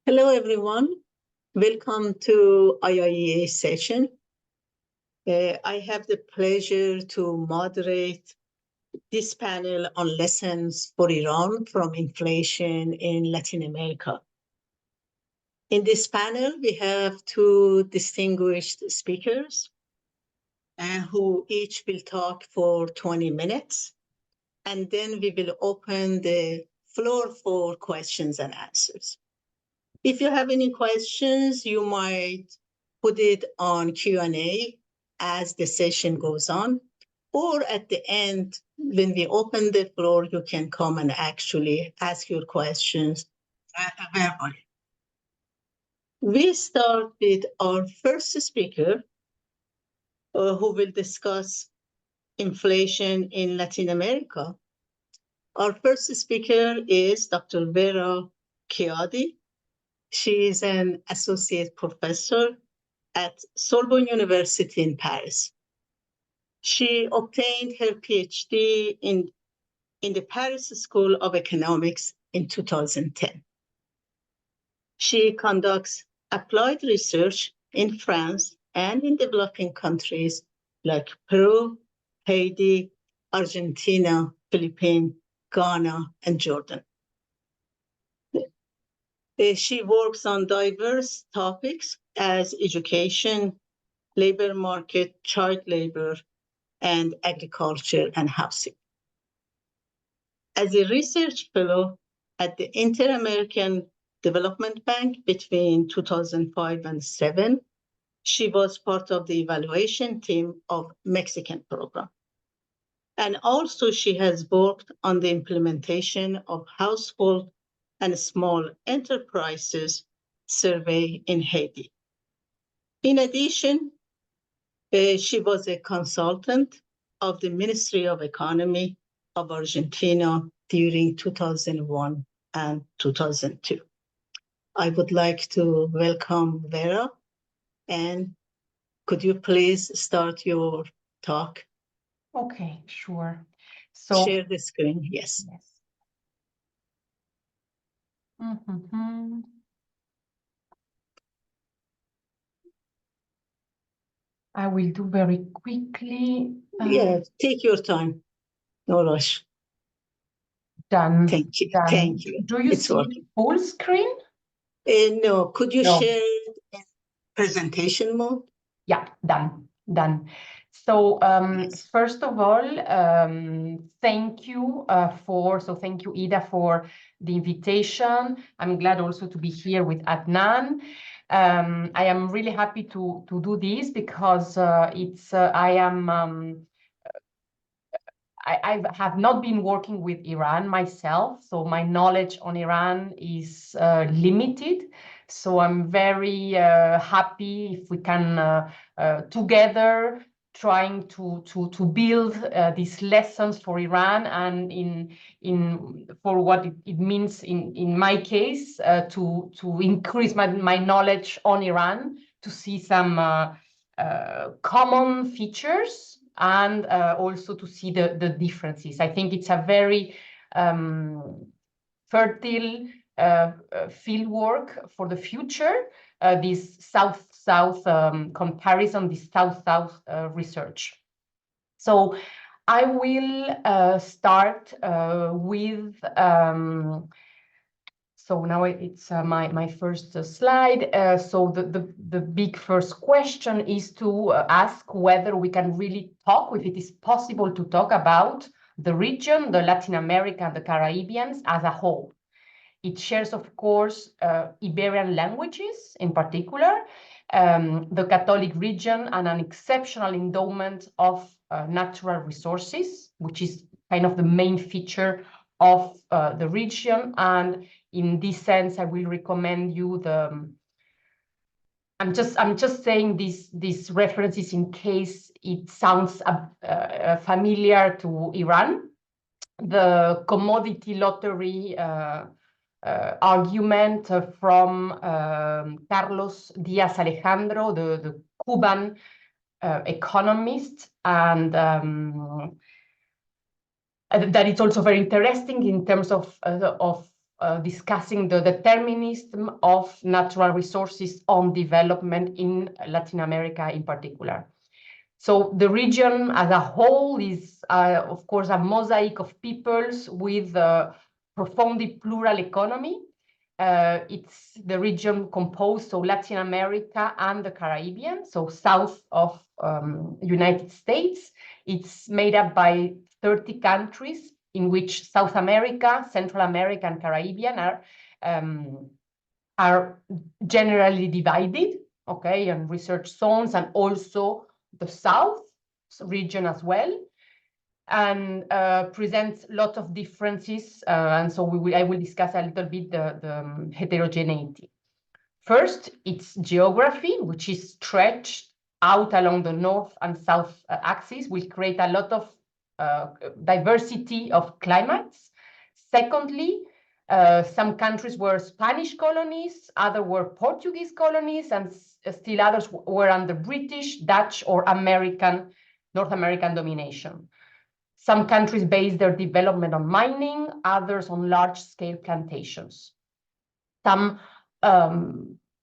Hello, everyone. Welcome to IIEA session. I have the pleasure to moderate this panel on lessons for Iran from inflation in Latin America. In this panel, we have two distinguished speakers who each will talk for 20 minutes. And then we will open the floor for questions and answers. If you have any questions, you might put it on Q&A as the session goes on, or at the end, when we open the floor, you can come and actually ask your questions verbally. We start with our first speaker, who will discuss inflation in Latin America. Our first speaker is Dr. Vera Chiodi. She is an associate professor at Sorbonne University in Paris. She obtained her PhD in the Paris School of Economics in 2010. She conducts applied research in France and in developing countries like Peru, Haiti, Argentina, Philippines, Ghana, and Jordan. She works on diverse topics as education, labor market, child labor, and agriculture and housing. As a research fellow at the Inter-American Development Bank between 2005 and 2007, she was part of the evaluation team of Mexican program. And also she has worked on the implementation of household and small enterprises survey in Haiti. In addition, she was a consultant of the Ministry of Economy of Argentina during 2001 and 2002. I would like to welcome Vera, and could you please start your talk? Okay, sure. So share the screen, yes. I will do very quickly. Yeah, take your time. No rush. Done. Thank you. Done. Thank you. Do you see working. Full screen? No. Could you No. share it in presentation mode? Yeah, done. Done. So Yes. first of all, thank you thank you, Ida, for the invitation. I'm glad also to be here with Adnan. I am really happy to do this because I have not been working with Iran myself, so my knowledge on Iran is limited. So I'm very happy if we can together trying to build these lessons for Iran and for what it means in my case to increase my knowledge on Iran, to see some common features and also to see the differences. I think it's a very fertile field work for the future, this South-South comparison, this South-South research. So I will start with so now it's my first slide. So the big first question is to ask whether we can really talk, if it is possible to talk about the region, the Latin America and the Caribbean as a whole. It shares, of course, Iberian languages in particular, the Catholic region, and an exceptional endowment of natural resources, which is kind of the main feature of the region. And in this sense, I will recommend you I'm just saying these references in case it sounds familiar to Iran. The commodity lottery argument from Carlos Díaz Alejandro, the Cuban economist, and that it's also very interesting in terms of discussing the determinism of natural resources on development in Latin America in particular. So the region as a whole is, of course, a mosaic of peoples with a profoundly plural economy. It's the region composed of Latin America and the Caribbean, so south of United States. It's made up by 30 countries in which South America, Central America, and Caribbean are generally divided, okay, and research zones, and also the South region as well, and presents lots of differences. And so I will discuss a little bit the heterogeneity. First, it's geography, which is stretched out along the north and south axis, will create a lot of diversity of climates. Secondly, some countries were Spanish colonies, others were Portuguese colonies, and still others were under British, Dutch, or North American domination. Some countries based their development on mining, others on large-scale plantations. Some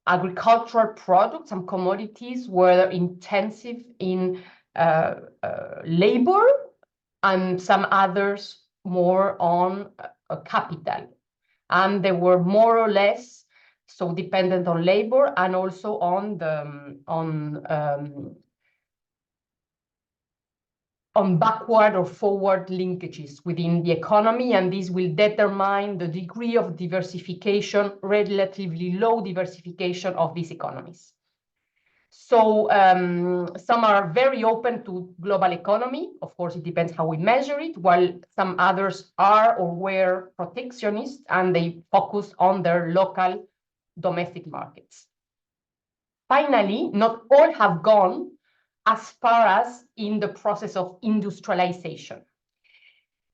agricultural products, some commodities were intensive in labor, and some others more on capital. And they were more or less so dependent on labor and also on backward or forward linkages within the economy, and this will determine the degree of diversification, relatively low diversification of these economies. So some are very open to global economy. Of course, it depends how we measure it, while some others are or were protectionist, and they focus on their local domestic markets. Finally, not all have gone as far as in the process of industrialization.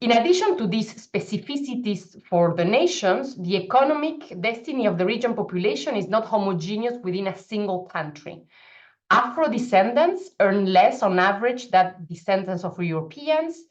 In addition to these specificities for the nations, the economic destiny of the region population is not homogeneous within a single country. Afro-descendants earn less on average than descendants of Europeans.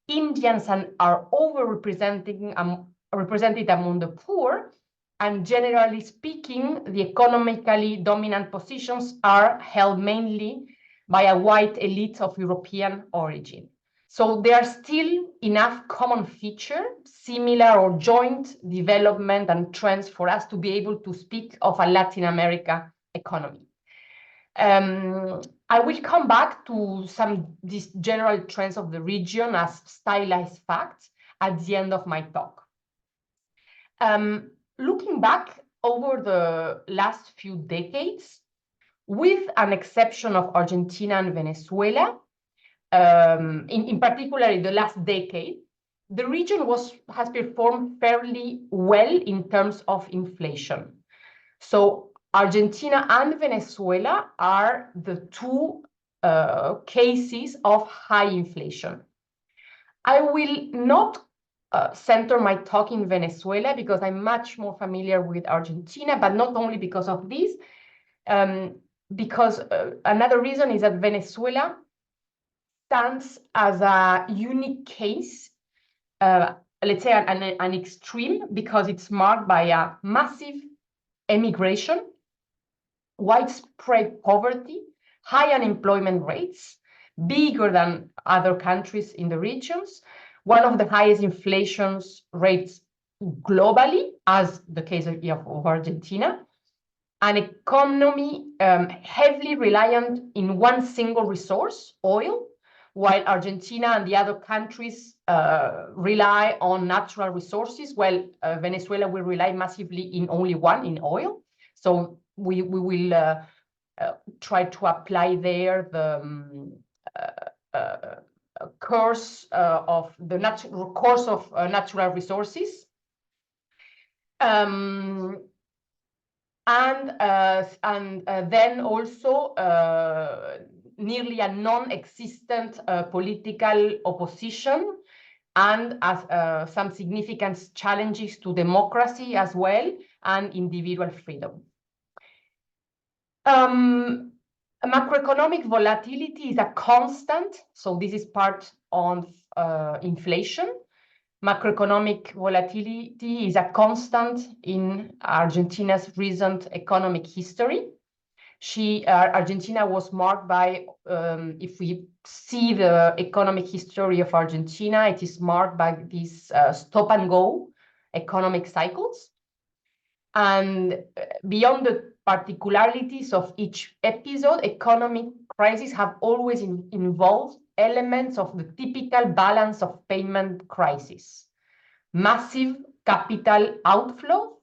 Indians are overrepresented among the poor, and generally speaking, the economically dominant positions are held mainly by a white elite of European origin. So there are still enough common features, similar or joint development and trends for us to be able to speak of a Latin America economy. I will come back to these general trends of the region as stylized facts at the end of my talk. Looking back over the last few decades, with an exception of Argentina and Venezuela, in particular the last decade, the region has performed fairly well in terms of inflation. So Argentina and Venezuela are the two cases of high inflation. I will not center my talk in Venezuela because I'm much more familiar with Argentina, but not only because of this, because another reason is that Venezuela stands as a unique case, let's say an extreme, because it's marked by a massive emigration, widespread poverty, high unemployment rates, bigger than other countries in the regions, one of the highest inflation rates globally, as the case of Argentina, an economy heavily reliant in one single resource, oil, while Argentina and the other countries rely on natural resources, while Venezuela will rely massively in only one, in oil. So we will try to apply there the course of natural resources. And then also nearly a non-existent political opposition, and as some significant challenges to democracy as well, and individual freedom. Macroeconomic volatility is a constant, so this is part of inflation. Macroeconomic volatility is a constant in Argentina's recent economic history. Argentina was marked by, if we see the economic history of Argentina, it is marked by these stop and go economic cycles. And beyond the particularities of each episode, economic crises have always involved elements of the typical balance of payment crisis: massive capital outflow,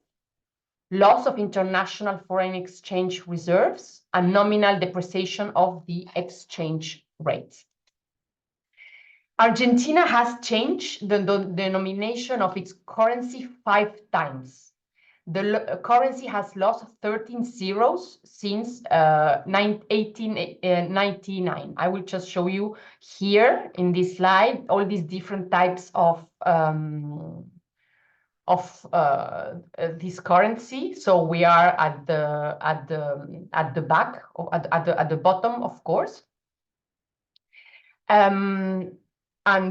loss of international foreign exchange reserves, and nominal depreciation of the exchange rate. Argentina has changed the denomination of its currency 5 times. The currency has lost 13 zeros since 1899. I will just show you here in this slide all these different types of this currency. So we are at the back, or at the bottom, of course. And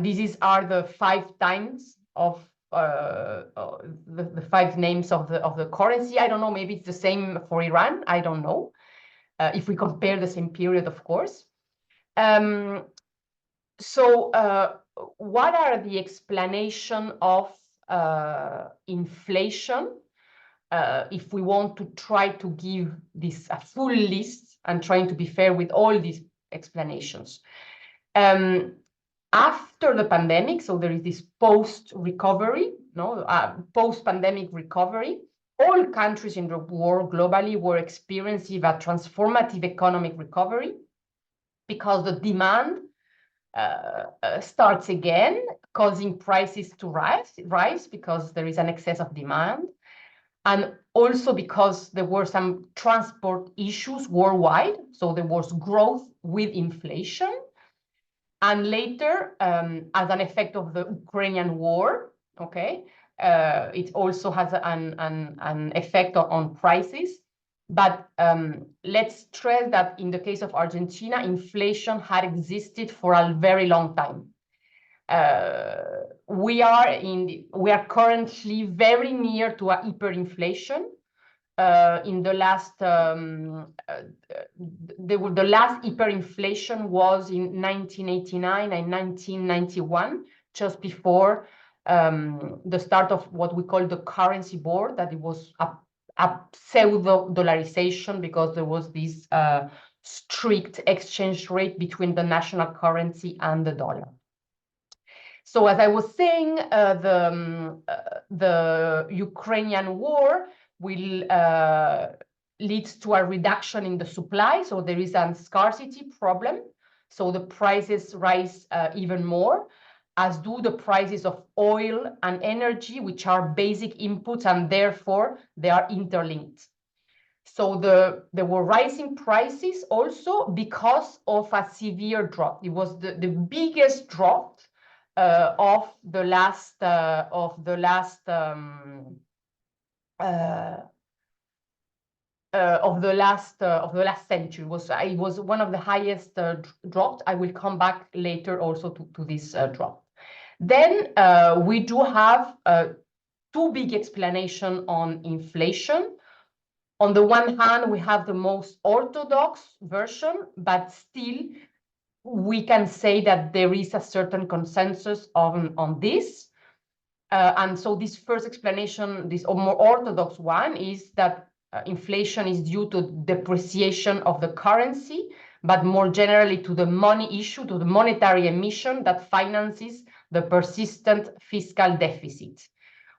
these are the 5 times of the 5 names of the currency. I don't know, maybe it's the same for Iran. I don't know, if we compare the same period, of course. So what are the explanation of inflation? If we want to try to give this a full list and trying to be fair with all these explanations. After the pandemic, so there is this post-recovery, post-pandemic recovery, all countries in the world globally were experiencing a transformative economic recovery because the demand starts again, causing prices to rise because there is an excess of demand, and also because there were some transport issues worldwide, so there was growth with inflation. And later, as an effect of the Ukrainian war, it also has an effect on prices. But let's stress that in the case of Argentina, inflation had existed for a very long time. We are currently very near to a hyperinflation. In the last, the last hyperinflation was in 1989 and 1991, just before the start of what we call the currency board, that it was a pseudo-dollarization because there was this strict exchange rate between the national currency and the dollar. So as I was saying, the Ukrainian war will lead to a reduction in the supply. So there is a scarcity problem. So the prices rise even more, as do the prices of oil and energy, which are basic inputs, and therefore they are interlinked. So there were rising prices also because of a severe drop. It was the biggest drop of the last century. It was one of the highest drops. I will come back later also to this drop. Then we do have 2 big explanations on inflation. On the one hand, we have the most orthodox version, but still we can say that there is a certain consensus on this. And so this first explanation, this more orthodox one, is that inflation is due to depreciation of the currency, but more generally to the money issue, to the monetary emission that finances the persistent fiscal deficit.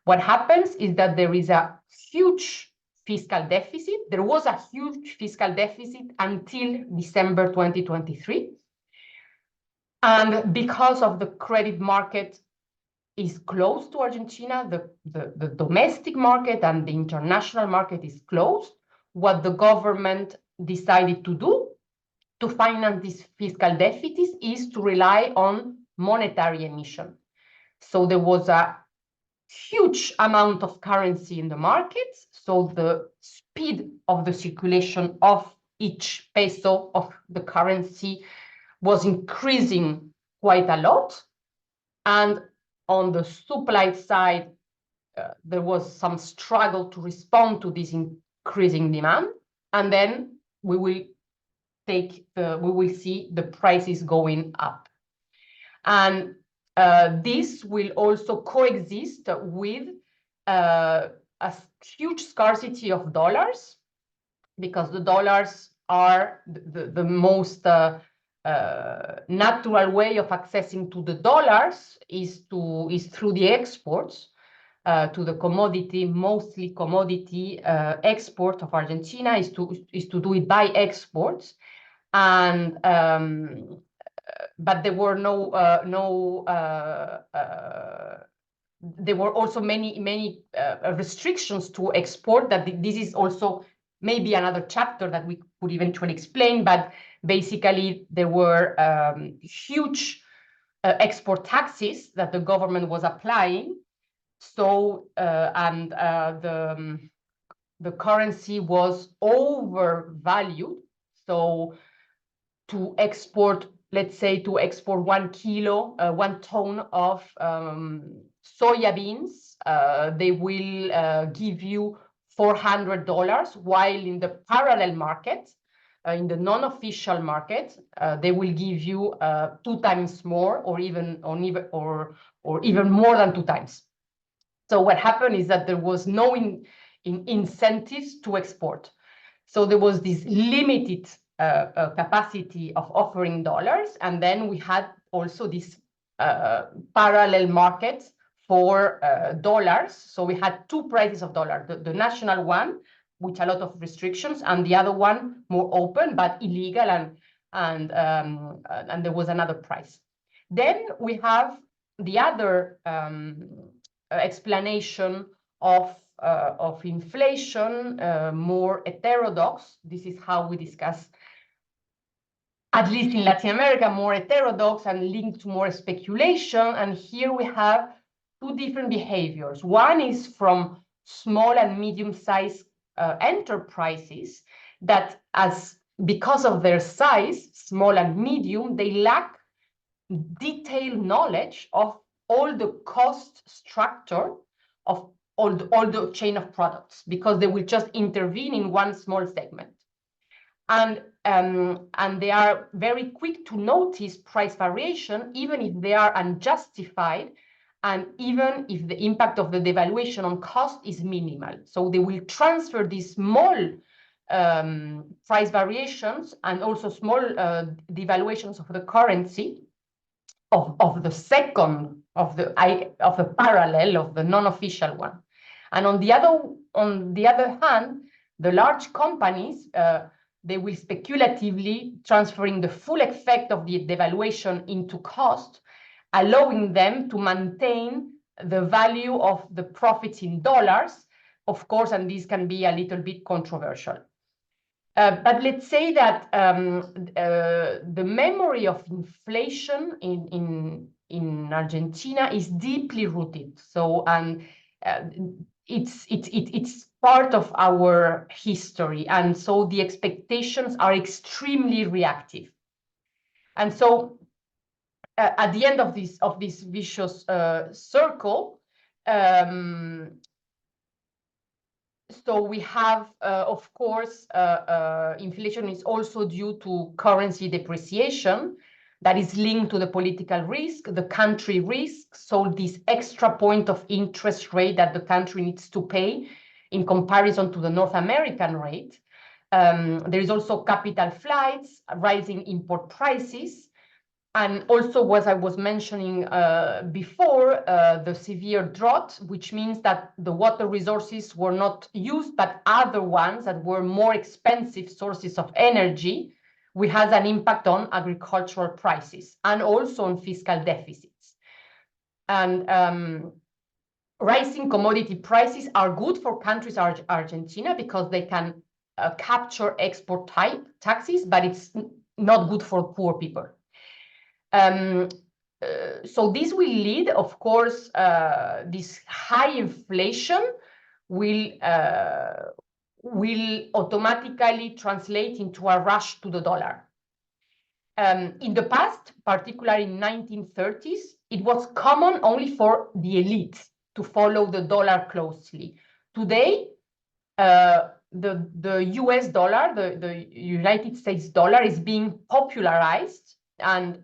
What happens is that there is a huge fiscal deficit. There was a huge fiscal deficit until December 2023. And because of the credit market is closed to Argentina, the domestic market and the international market is closed, what the government decided to do to finance this fiscal deficit is to rely on monetary emission. So there was a huge amount of currency in the markets, so the speed of the circulation of each peso of the currency was increasing quite a lot. And on the supply side, there was some struggle to respond to this increasing demand, and then we will see the prices going up. And this will also coexist with a huge scarcity of dollars, because the dollars are the most natural way of accessing to the dollars is through the exports to the commodity, mostly commodity export of Argentina is to do it by exports. And but there were there were also many restrictions to export. That this is also maybe another chapter that we could eventually explain. But basically, there were huge export taxes that the government was applying. So and the currency was overvalued. So to export, let's say, to export 1 kilo, 1 ton of soya beans, they will give you $400, while in the parallel market, in the non-official market, they will give you 2 times more, or even more than 2 times. So what happened is that there was no incentives to export. So there was this limited capacity of offering dollars, and then we had also this parallel market for dollars. So we had 2 prices of dollar: the national one, with a lot of restrictions, and the other one more open but illegal, and there was another price. Then we have the other explanation of inflation, more heterodox. This is how we discuss, at least in Latin America, more heterodox and linked to more speculation. And here we have 2 different behaviors. One is from small and medium-sized enterprises that, because of their size, small and medium, they lack detailed knowledge of all the cost structure of all the chain of products, because they will just intervene in one small segment. And they are very quick to notice price variation, even if they are unjustified, and even if the impact of the devaluation on cost is minimal. So they will transfer these small price variations and also small devaluations of the currency of the second, of the parallel, of the non-official one. And on the other hand, the large companies, they will speculatively transferring the full effect of the devaluation into cost, allowing them to maintain the value of the profits in dollars, of course, and this can be a little bit controversial. But let's say that the memory of inflation in Argentina is deeply rooted. So, and it's part of our history, and so the expectations are extremely reactive. And so, at the end of this vicious circle, so we have, of course, inflation is also due to currency depreciation that is linked to the political risk, the country risk. So this extra point of interest rate that the country needs to pay in comparison to the North American rate. There is also capital flights, rising import prices, and also, what I was mentioning before, the severe drought, which means that the water resources were not used, but other ones that were more expensive sources of energy, which has an impact on agricultural prices and also on fiscal deficits. And rising commodity prices are good for countries like Argentina because they can capture export type taxes, but it's not good for poor people. So this will lead, of course, this high inflation will automatically translate into a rush to the dollar. In the past, particularly in 1930s, it was common only for the elite to follow the dollar closely. Today, the US dollar, the United States dollar, is being popularized, and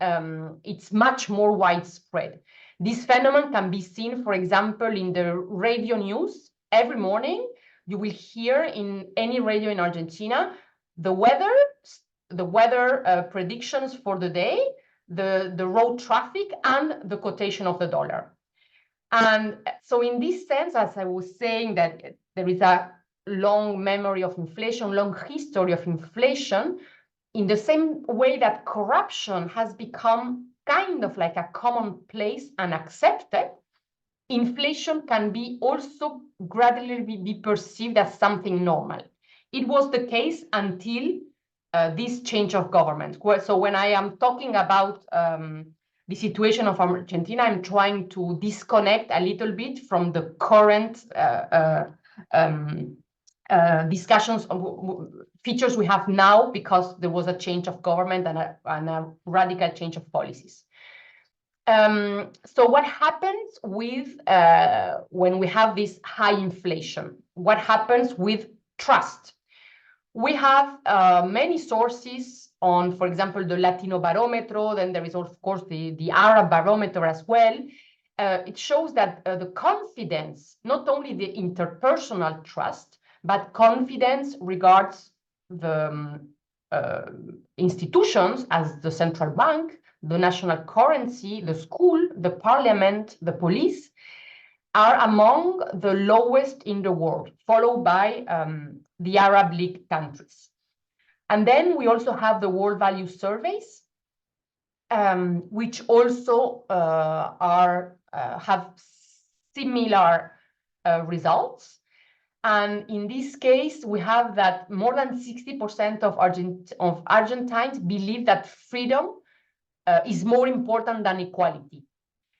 it's much more widespread. This phenomenon can be seen, for example, in the radio news. Every morning, you will hear in any radio in Argentina the weather predictions for the day, the road traffic, and the quotation of the dollar. And so in this sense, as I was saying, that there is a long memory of inflation, long history of inflation, in the same way that corruption has become kind of like a commonplace and accepted, inflation can be also gradually be perceived as something normal. It was the case until this change of government. So when I am talking about the situation of Argentina, I'm trying to disconnect a little bit from the current discussions of features we have now, because there was a change of government and a radical change of policies. So what happens with when we have this high inflation? What happens with trust? We have many sources on, for example, the Latino barometer. Then there is, of course, the Arab barometer as well. It shows that the confidence, not only the interpersonal trust, but confidence regards the institutions as the central bank, the national currency, the school, the parliament, the police, are among the lowest in the world, followed by the Arab League countries. And then we also have the World Value Surveys, which also have similar results. And in this case, we have that more than 60% of Argentines believe that freedom is more important than equality.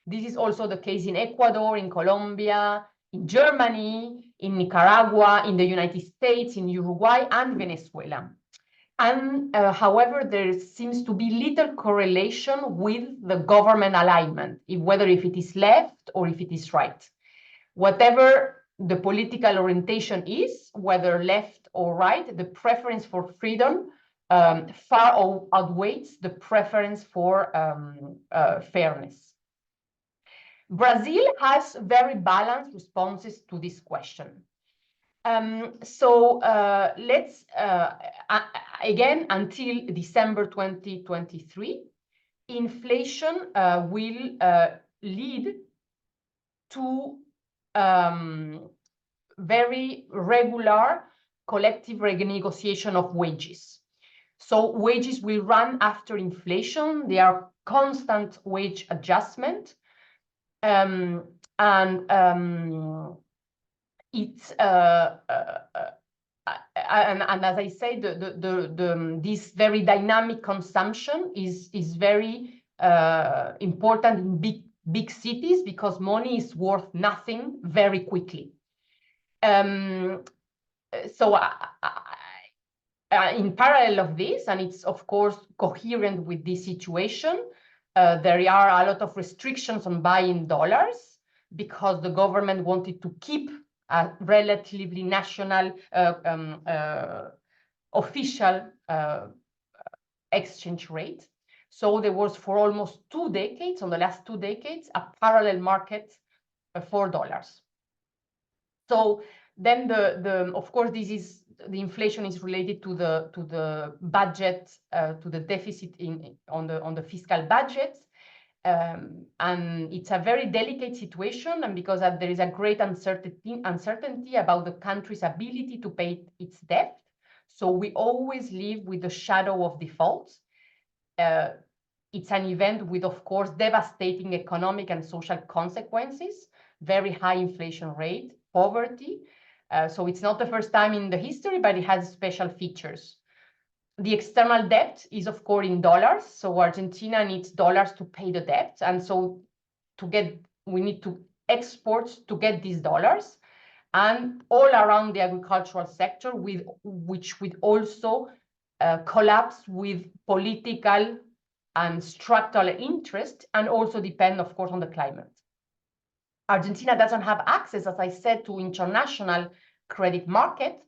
This is also the case in Ecuador, in Colombia, in Germany, in Nicaragua, in the United States, in Uruguay, and Venezuela. And however, there seems to be little correlation with the government alignment, whether if it is left or if it is right. Whatever the political orientation is, whether left or right, the preference for freedom far outweighs the preference for fairness. Brazil has very balanced responses to this question. So let's, again, until December 2023, inflation will lead to very regular collective renegotiation of wages. So wages will run after inflation. They are constant wage adjustment. And it's and as I say, this very dynamic consumption is very important in big cities, because money is worth nothing very quickly. So in parallel of this, and it's of course coherent with this situation, there are a lot of restrictions on buying dollars, because the government wanted to keep a relatively national official exchange rate. So there was, for almost 2 decades, on the last 2 decades, a parallel market for dollars. So then of course, the inflation is related to the budget, to the deficit on the fiscal budget. And it's a very delicate situation, and because there is a great uncertainty about the country's ability to pay its debt. So we always live with the shadow of default. It's an event with, of course, devastating economic and social consequences, very high inflation rate, poverty. So it's not the first time in the history, but it has special features. The external debt is, of course, in dollars. So Argentina needs dollars to pay the debt. And so we need to export to get these dollars. And all around the agricultural sector, which would also collapse with political and structural interest, and also depend, of course, on the climate. Argentina doesn't have access, as I said, to international credit market,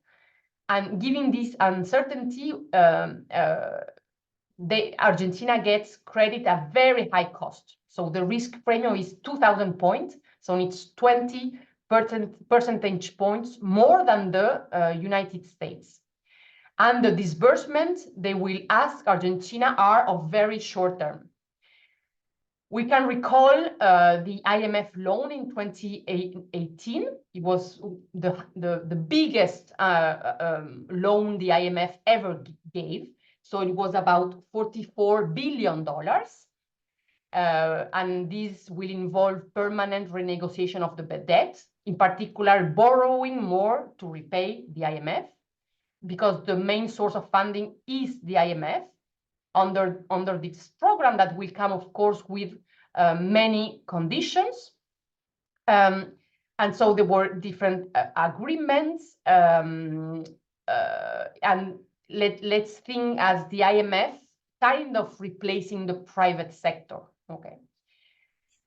and given this uncertainty, Argentina gets credit at very high cost. So the risk premium is 2,000 points, so it's 20 percentage points more than the United States. And the disbursements they will ask Argentina are of very short term. We can recall the IMF loan in 2018. It was the biggest loan the IMF ever gave. So it was about $44 billion. And this will involve permanent renegotiation of the debt, in particular borrowing more to repay the IMF, because the main source of funding is the IMF under this program that will come, of course, with many conditions. And so there were different agreements. And let's think as the IMF kind of replacing the private sector. Okay.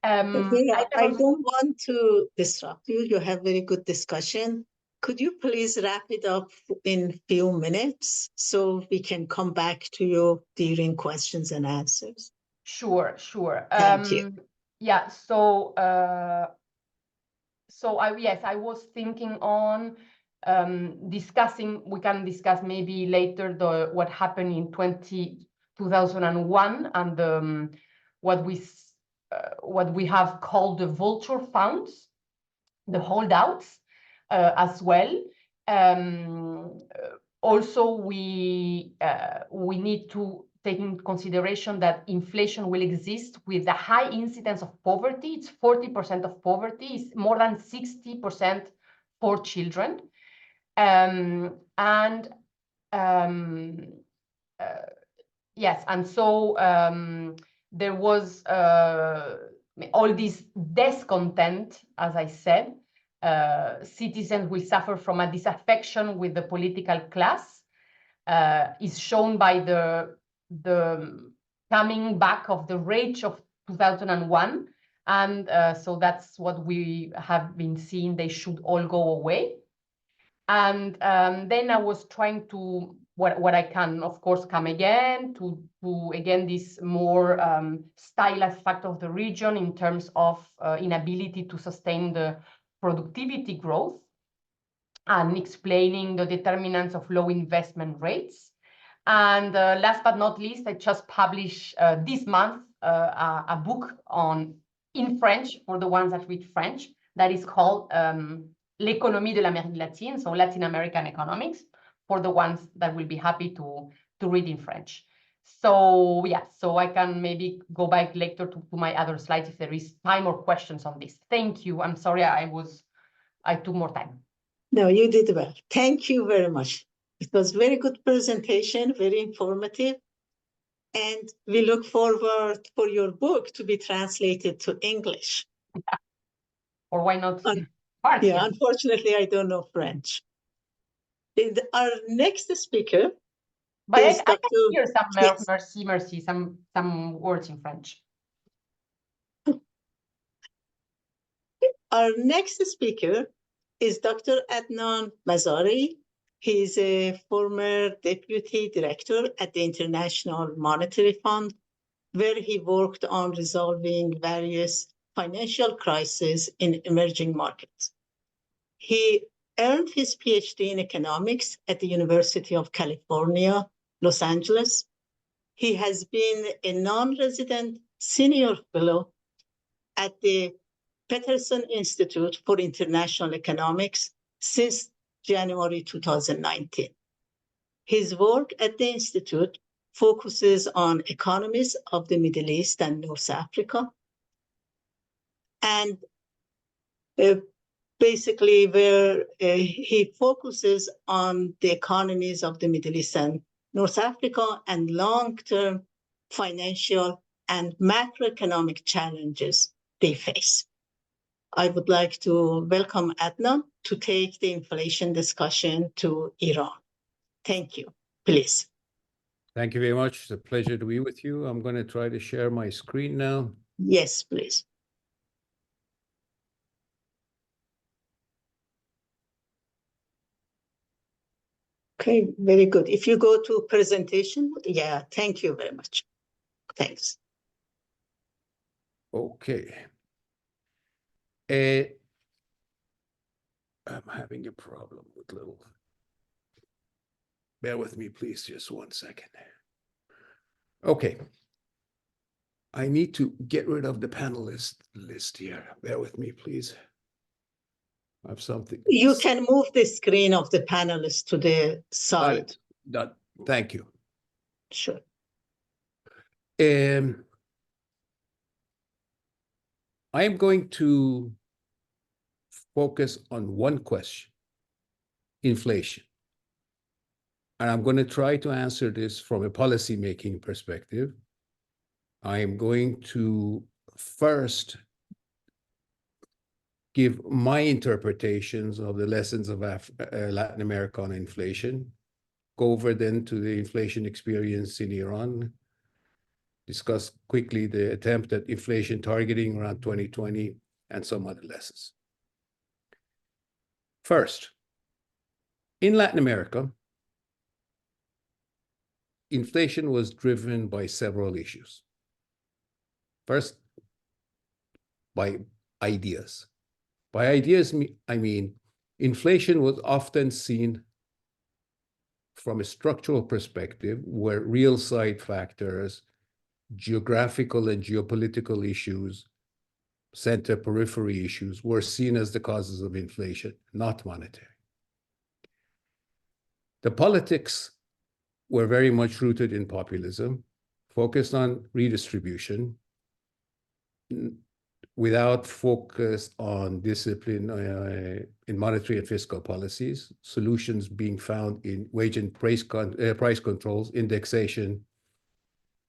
Vera, I don't want to disrupt you. You have very good discussion. Could you please wrap it up in a few minutes so we can come back to you during questions and answers? Sure. Thank you. Yeah, so I was thinking on discussing, we can discuss maybe later what happened in 2001 and what we have called the vulture funds, the holdouts as well. Also, we need to take into consideration that inflation will exist with a high incidence of poverty. It's 40% of poverty, it's more than 60% for children. Yes, and so there was all this discontent, as I said. Citizens will suffer from a disaffection with the political class, is shown by the coming back of the rage of 2001. And so that's what we have been seeing, they should all go away. And then I was trying to, what I can, of course, come again to again, this more stylized fact of the region in terms of inability to sustain the productivity growth, and explaining the determinants of low investment rates. And last but not least, I just published this month a book in French, for the ones that read French, that is called L'économie de l'Amérique latine, so Latin American economics, for the ones that will be happy to read in French. So yeah, so I can maybe go back later to my other slides if there is time or questions on this. Thank you. I'm sorry I took more time. No, you did well. Thank you very much. It was very good presentation, very informative. And we look forward for your book to be translated to English. Yeah. Or why not? Yeah, unfortunately, I don't know French. Our next speaker but is I Dr. can hear some Yes. merci, some words in French. Our next speaker is Dr. Adnan Mazarei. He is a former deputy director at the International Monetary Fund, where he worked on resolving various financial crises in emerging markets. He earned his PhD in economics at the University of California, Los Angeles. He has been a non-resident senior fellow at the Peterson Institute for International Economics since January 2019. His work at the Institute focuses on economies of the Middle East and North Africa, and basically where he focuses on the economies of the Middle East and North Africa and long-term financial and macroeconomic challenges they face. I would like to welcome Adnan to take the inflation discussion to Iran. Thank you. Please. Thank you very much. It's a pleasure to be with you. I'm going to try to share my screen now. Yes, please. Okay, very good. If you go to presentation, yeah, thank you very much. Thanks. Okay. I'm having a problem with little. Bear with me, please, just 1 second. Okay. I need to get rid of the panelist list here. Bear with me, please. I have something. You can move the screen of the panelists to the side. Done. Thank you. Sure. I am going to focus on one question, inflation. And I'm going to try to answer this from a policy-making perspective. I am going to first give my interpretations of the lessons of Latin America on inflation, go over then to the inflation experience in Iran, discuss quickly the attempt at inflation targeting around 2020, and some other lessons. First, in Latin America, inflation was driven by several issues. First, by ideas. By ideas, I mean, inflation was often seen from a structural perspective where real side factors, geographical and geopolitical issues, center periphery issues were seen as the causes of inflation, not monetary. The politics were very much rooted in populism, focused on redistribution, without focus on discipline in monetary and fiscal policies, solutions being found in wage and price controls, indexation,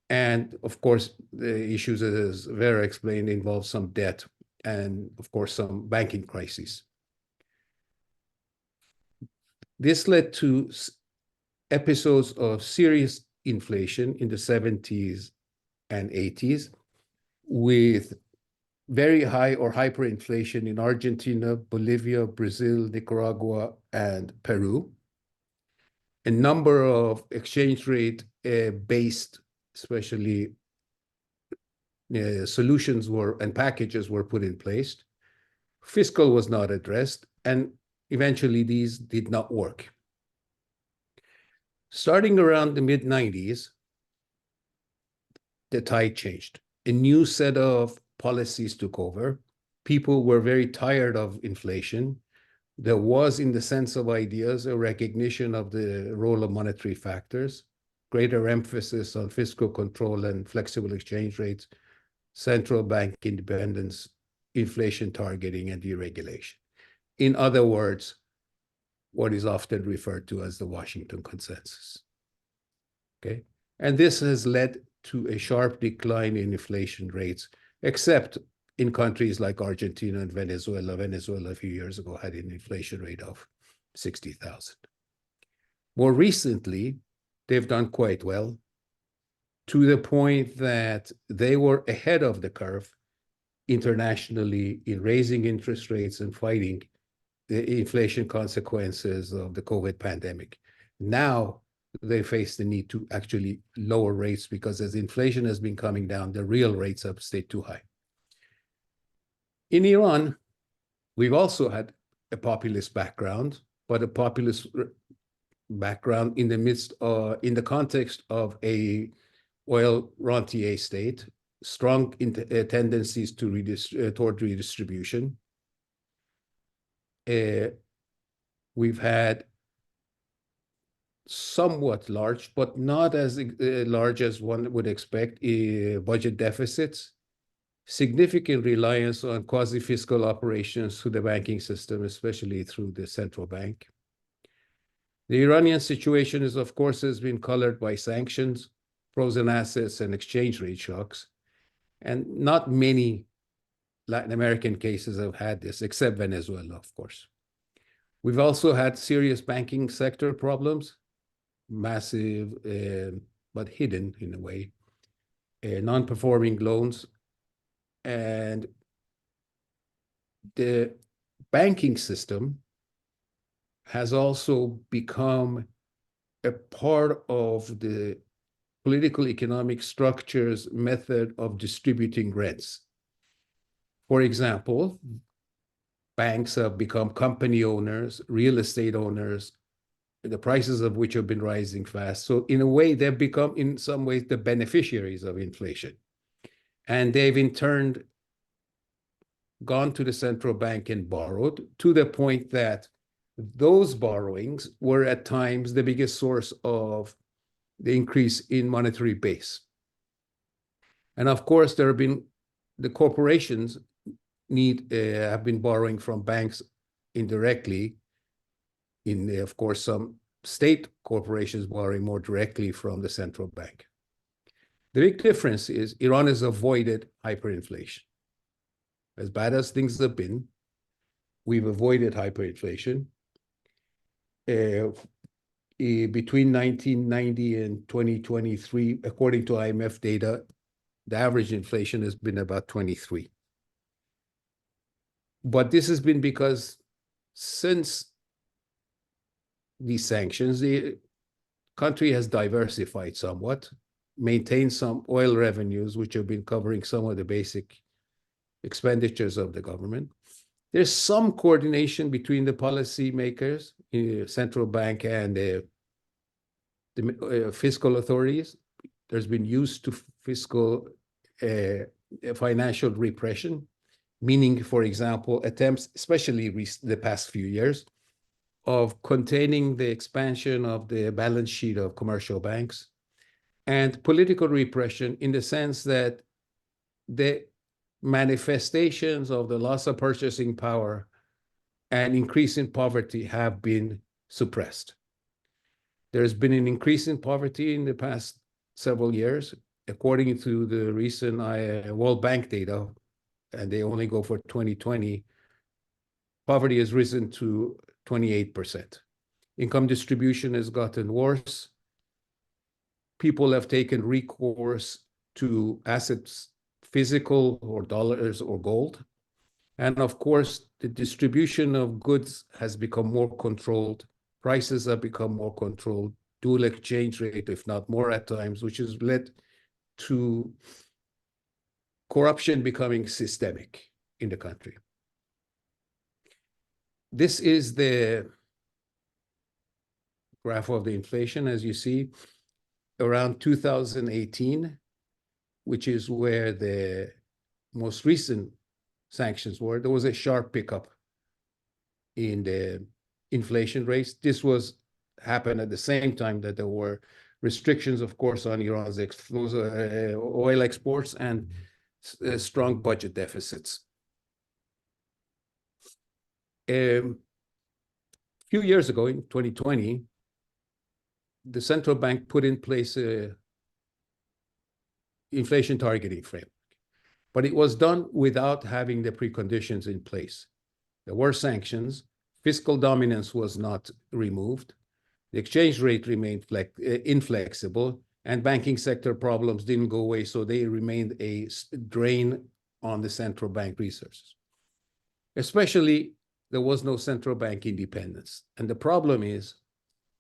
and of course, the issues, as Vera explained, involve some debt and of course, some banking crises. This led to episodes of serious inflation in the 70s and 80s, with very high or hyperinflation in Argentina, Bolivia, Brazil, Nicaragua, and Peru. A number of exchange rate based, especially solutions and packages were put in place. Fiscal was not addressed, and eventually these did not work. Starting around the mid-90s, the tide changed. A new set of policies took over. People were very tired of inflation. There was, in the sense of ideas, a recognition of the role of monetary factors, greater emphasis on fiscal control and flexible exchange rates, central bank independence, inflation targeting, and deregulation. In other words, what is often referred to as the Washington Consensus. Okay? And this has led to a sharp decline in inflation rates, except in countries like Argentina and Venezuela. Venezuela a few years ago had an inflation rate of 60,000. More recently, they've done quite well, to the point that they were ahead of the curve internationally in raising interest rates and fighting the inflation consequences of the COVID pandemic. Now they face the need to actually lower rates because as inflation has been coming down, the real rates have stayed too high. In Iran, we've also had a populist background, but a populist background in the midst, in the context of a oil rentier state, strong tendencies to toward redistribution. We've had somewhat large, but not as large as one would expect, budget deficits, significant reliance on quasi-fiscal operations through the banking system, especially through the central bank. The Iranian situation is, of course, has been colored by sanctions, frozen assets, and exchange rate shocks. And not many Latin American cases have had this, except Venezuela, of course. We've also had serious banking sector problems, massive but hidden in a way, non-performing loans, and the banking system has also become a part of the political economic structure's method of distributing rents. For example, banks have become company owners, real estate owners, the prices of which have been rising fast. So in a way, they've become, in some ways, the beneficiaries of inflation. And they've in turn gone to the central bank and borrowed, to the point that those borrowings were at times the biggest source of the increase in monetary base. And of course, there have been, the corporations have been borrowing from banks indirectly, of course, some state corporations borrowing more directly from the central bank. The big difference is Iran has avoided hyperinflation. As bad as things have been, we've avoided hyperinflation. Between 1990 and 2023, according to IMF data, the average inflation has been about 23. But this has been because since these sanctions, the country has diversified somewhat, maintained some oil revenues, which have been covering some of the basic expenditures of the government. There's some coordination between the policymakers, central bank, and the fiscal authorities. There's been use to fiscal financial repression, meaning, for example, attempts, especially the past few years, of containing the expansion of the balance sheet of commercial banks, and political repression in the sense that the manifestations of the loss of purchasing power and increase in poverty have been suppressed. There's been an increase in poverty in the past several years, according to the recent World Bank data, and they only go for 2020. Poverty has risen to 28%. Income distribution has gotten worse. People have taken recourse to assets, physical or dollars or gold. And of course, the distribution of goods has become more controlled. Prices have become more controlled, dual exchange rate, if not more at times, which has led to corruption becoming systemic in the country. This is the graph of the inflation, as you see, around 2018, which is where the most recent sanctions were. There was a sharp pickup in the inflation rates. This happened at the same time that there were restrictions, of course, on Iran's oil exports and strong budget deficits. A few years ago, in 2020, the central bank put in place a inflation targeting framework, but it was done without having the preconditions in place. There were sanctions, fiscal dominance was not removed, the exchange rate remained inflexible, and banking sector problems didn't go away, so they remained a drain on the central bank resources. Especially, there was no central bank independence. And the problem is,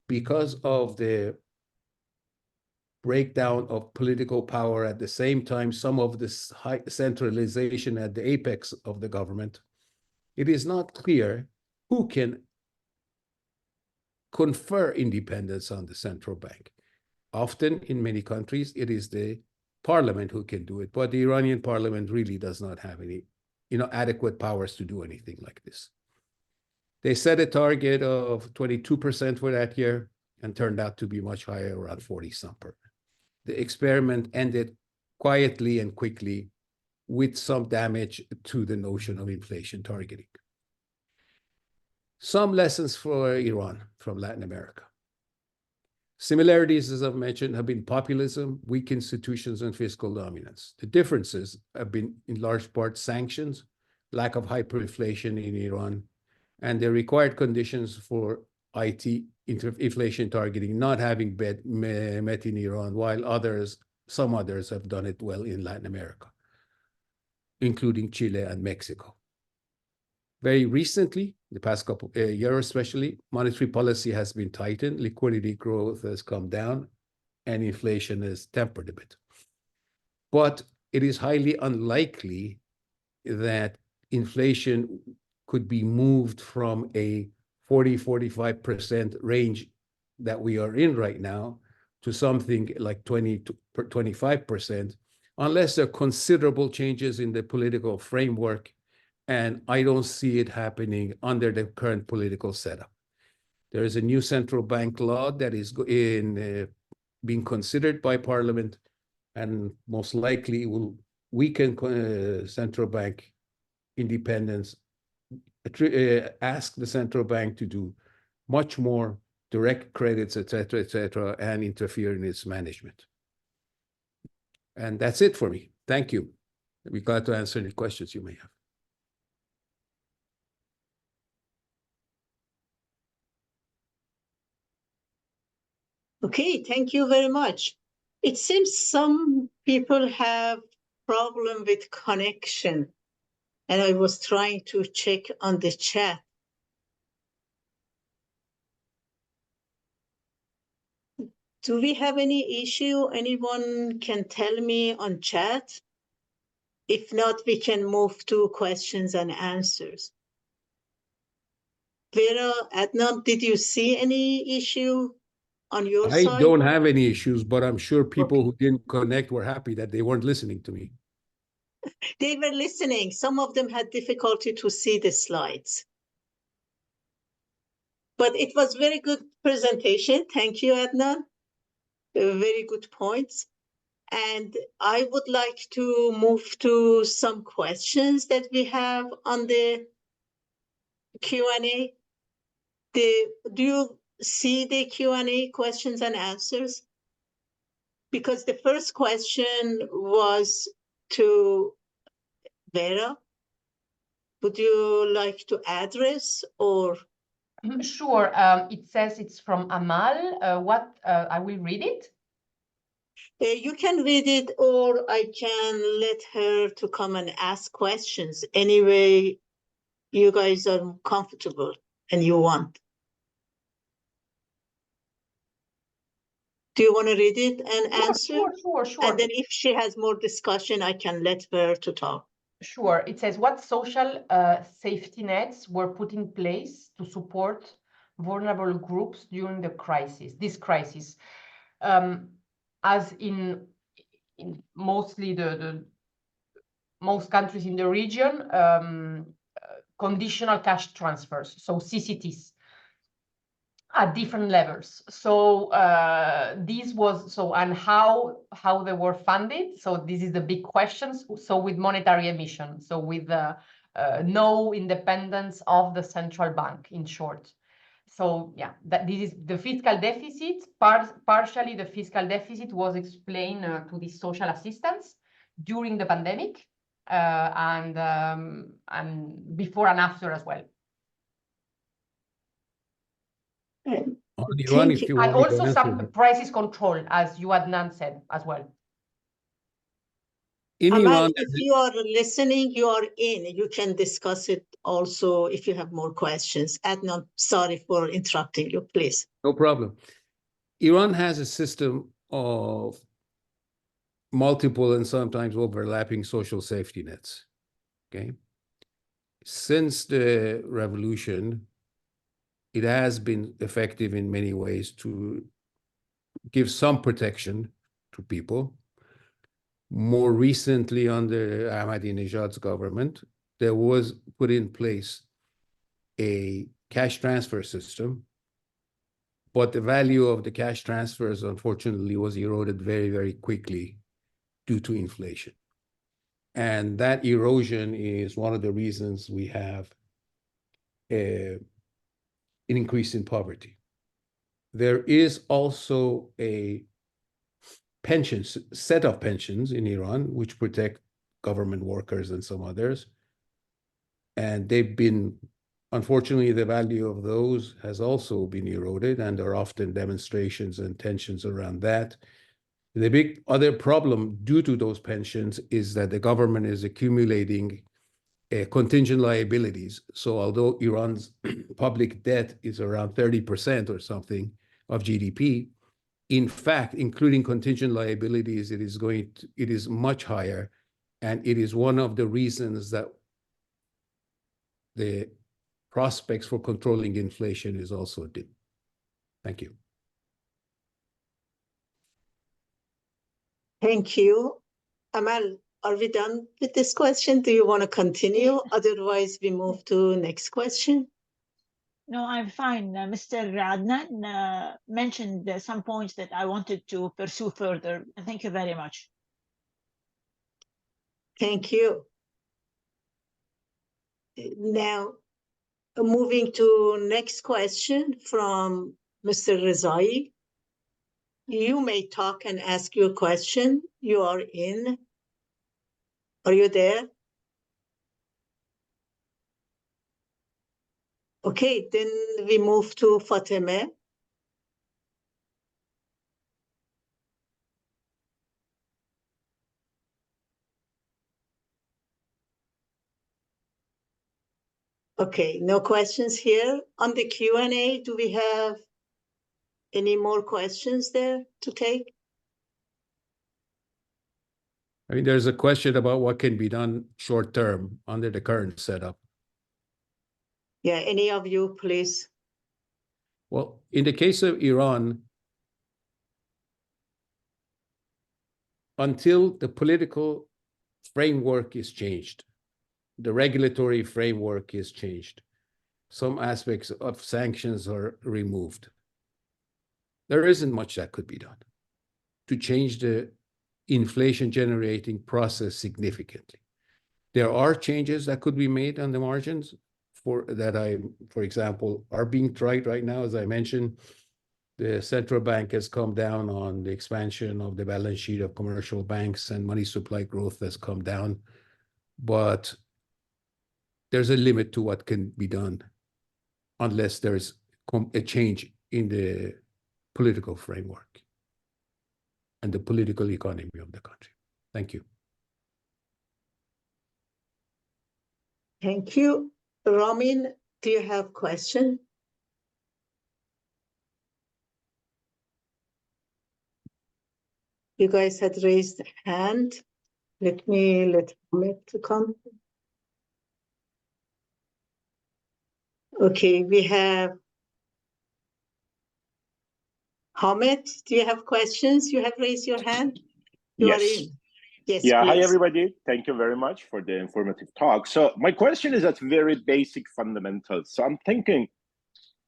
because of the breakdown of political power at the same time, some of this high centralization at the apex of the government, it is not clear who can confer independence on the central bank. Often, in many countries, it is the parliament who can do it, but the Iranian parliament really does not have any, adequate powers to do anything like this. They set a target of 22% for that year and turned out to be much higher, around 40-something%. The experiment ended quietly and quickly with some damage to the notion of inflation targeting. Some lessons for Iran from Latin America. Similarities, as I've mentioned, have been populism, weak institutions, and fiscal dominance. The differences have been, in large part, sanctions, lack of hyperinflation in Iran, and the required conditions for IT inflation targeting not having met in Iran, while some others have done it well in Latin America, including Chile and Mexico. Very recently, the past couple years especially, monetary policy has been tightened, liquidity growth has come down, and inflation is tempered a bit. But it is highly unlikely that inflation could be moved from a 40-45% range that we are in right now to something like 20-25%, unless there are considerable changes in the political framework, and I don't see it happening under the current political setup. There is a new central bank law that is being considered by Parliament, and most likely will weaken central bank independence, ask the central bank to do much more direct credits, et cetera, and interfere in its management. And that's it for me. Thank you. I'll be glad to answer any questions you may have. Okay, thank you very much. It seems some people have problem with connection, and I was trying to check on the chat. Do we have any issue? Anyone can tell me on chat? If not, we can move to questions and answers. Vera, Adnan, did you see any issue on your side? I don't have any issues, but I'm sure people who didn't connect were happy that they weren't listening to me. They were listening. Some of them had difficulty to see the slides. But it was very good presentation. Thank you, Adnan. Very good points. And I would like to move to some questions that we have on the Q&A. Do you see the Q&A, questions and answers? Because the first question was to Vera. Would you like to address or? Sure. It says it's from Amal. I will read it. You can read it, or I can let her to come and ask questions. Anyway, you guys are comfortable and you want. Do you want to read it and answer? Sure. And then if she has more discussion, I can let her to talk. Sure. It says, what social safety nets were put in place to support vulnerable groups during this crisis? As in mostly the most countries in the region, conditional cash transfers, so CCTs, at different levels. So this was and how they were funded. So this is the big questions. So with monetary emission, so with no independence of the central bank, in short. So yeah, this is the fiscal deficit. Partially, the fiscal deficit was explained to the social assistance during the pandemic, and before and after as well. And also some prices control, as you, Adnan, said as well. In Iran, if you are listening, you are in. You can discuss it also if you have more questions. Adnan, sorry for interrupting you, please. No problem. Iran has a system of multiple and sometimes overlapping social safety nets. Okay. Since the revolution, it has been effective in many ways to give some protection to people. More recently, under Ahmadinejad's government, there was put in place a cash transfer system, but the value of the cash transfers, unfortunately, was eroded very, very quickly due to inflation. And that erosion is one of the reasons we have an increase in poverty. There is also a set of pensions in Iran which protect government workers and some others. And they've been Unfortunately, the value of those has also been eroded, and there are often demonstrations and tensions around that. The big other problem due to those pensions is that the government is accumulating contingent liabilities. So although Iran's public debt is around 30% or something of GDP, in fact, including contingent liabilities, it is much higher, and it is one of the reasons that the prospects for controlling inflation is also dim. Thank you. Thank you. Amal, are we done with this question? Do you want to continue? Otherwise, we move to next question. No, I'm fine. Mr. Adnan mentioned some points that I wanted to pursue further. Thank you very much. Thank you. Now, moving to next question from Mr. Mirzaei. You may talk and ask your question. You are in. Are you there? Okay, then we move to Fatemeh. Okay, no questions here. On the Q&A, do we have any more questions there to take? I mean, there's a question about what can be done short term under the current setup. Yeah, any of you, please. Well, in the case of Iran, until the political framework is changed, the regulatory framework is changed, some aspects of sanctions are removed, there isn't much that could be done to change the inflation-generating process significantly. There are changes that could be made on the margins for example, are being tried right now. As I mentioned, the central bank has come down on the expansion of the balance sheet of commercial banks, and money supply growth has come down. But there's a limit to what can be done unless there's a change in the political framework and the political economy of the country. Thank you. Thank you. Ramin, do you have a question? You guys had raised a hand. Let Ahmed to come. Okay, we have Ahmed. Do you have questions? You have raised your hand. You Yes. are in. Yes. Yeah. Please. Hi, everybody. Thank you very much for the informative talk. So my question is at very basic fundamentals. So I'm thinking,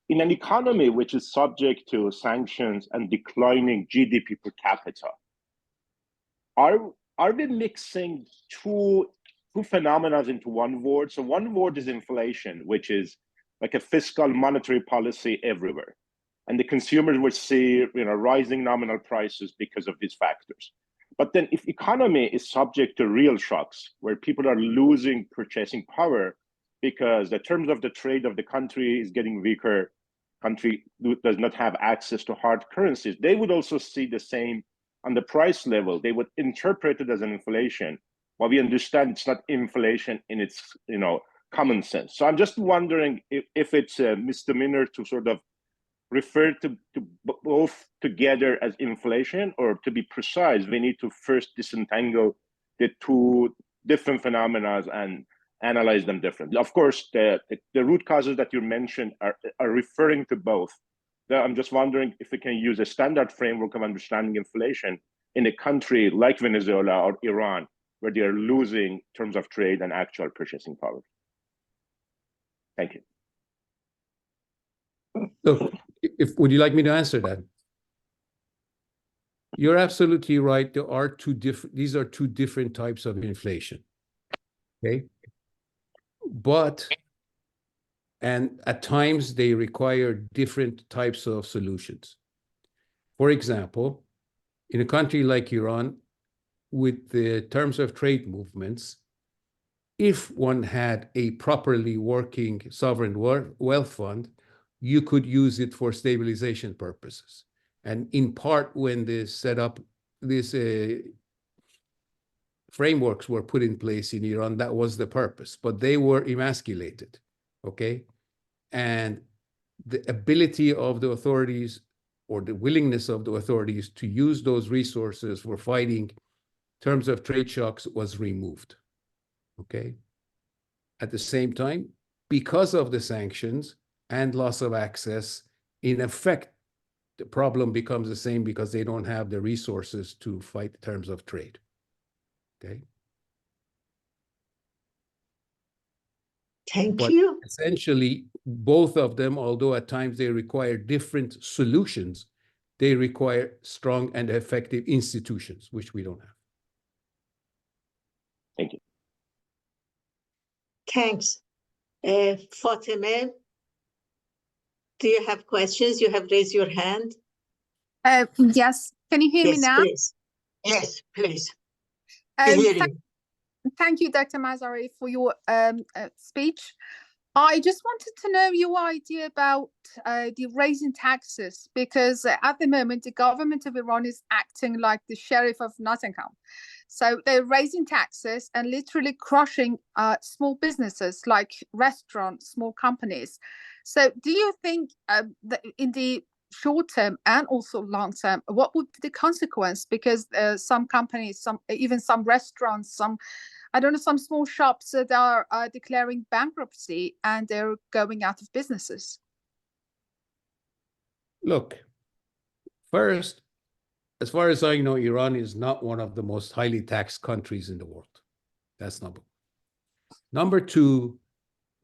in an economy which is subject to sanctions and declining GDP per capita, are we mixing two phenomena into one word? So one word is inflation, which is like a fiscal monetary policy everywhere, and the consumers will see rising nominal prices because of these factors. But then if economy is subject to real shocks where people are losing purchasing power because the terms of the trade of the country is getting weaker, country does not have access to hard currencies, they would also see the same on the price level. They would interpret it as an inflation, while we understand it's not inflation in its common sense. So I'm just wondering if it's a misdemeanor to sort of refer to both together as inflation, or to be precise, we need to first disentangle the two different phenomena and analyze them differently. Of course, the root causes that you mentioned are referring to both. I'm just wondering if we can use a standard framework of understanding inflation in a country like Venezuela or Iran, where they are losing terms of trade and actual purchasing power. Thank you. Look, would you like me to answer that? You're absolutely right. These are two different types of inflation. Okay. And at times they require different types of solutions. For example, in a country like Iran, with the terms of trade movements, if one had a properly working sovereign wealth fund, you could use it for stabilization purposes. And in part, when this set up, these frameworks were put in place in Iran, that was the purpose, but they were emasculated, okay? And the ability of the authorities or the willingness of the authorities to use those resources for fighting terms of trade shocks was removed, okay? At the same time, because of the sanctions and loss of access, in effect, the problem becomes the same because they don't have the resources to fight the terms of trade, okay? Thank you. Essentially, both of them, although at times they require different solutions, they require strong and effective institutions, which we don't have. Thank you. Thanks. Fatemeh, do you have questions? You have raised your hand. Yes. Can you hear me Yes, now? please. Yes, please. We hear you. Thank you, Dr. Mazarei, for your speech. I just wanted to know your idea about the raising taxes, because at the moment, the government of Iran is acting like the sheriff of Nottingham. So they're raising taxes and literally crushing small businesses like restaurants, small companies. So do you think that in the short term and also long term, what would be the consequence? Because some companies, even some restaurants, I don't know, some small shops that are declaring bankruptcy and they're going out of businesses. Look, first, as far as I know, Iran is not one of the most highly taxed countries in the world. That's number one. Number two,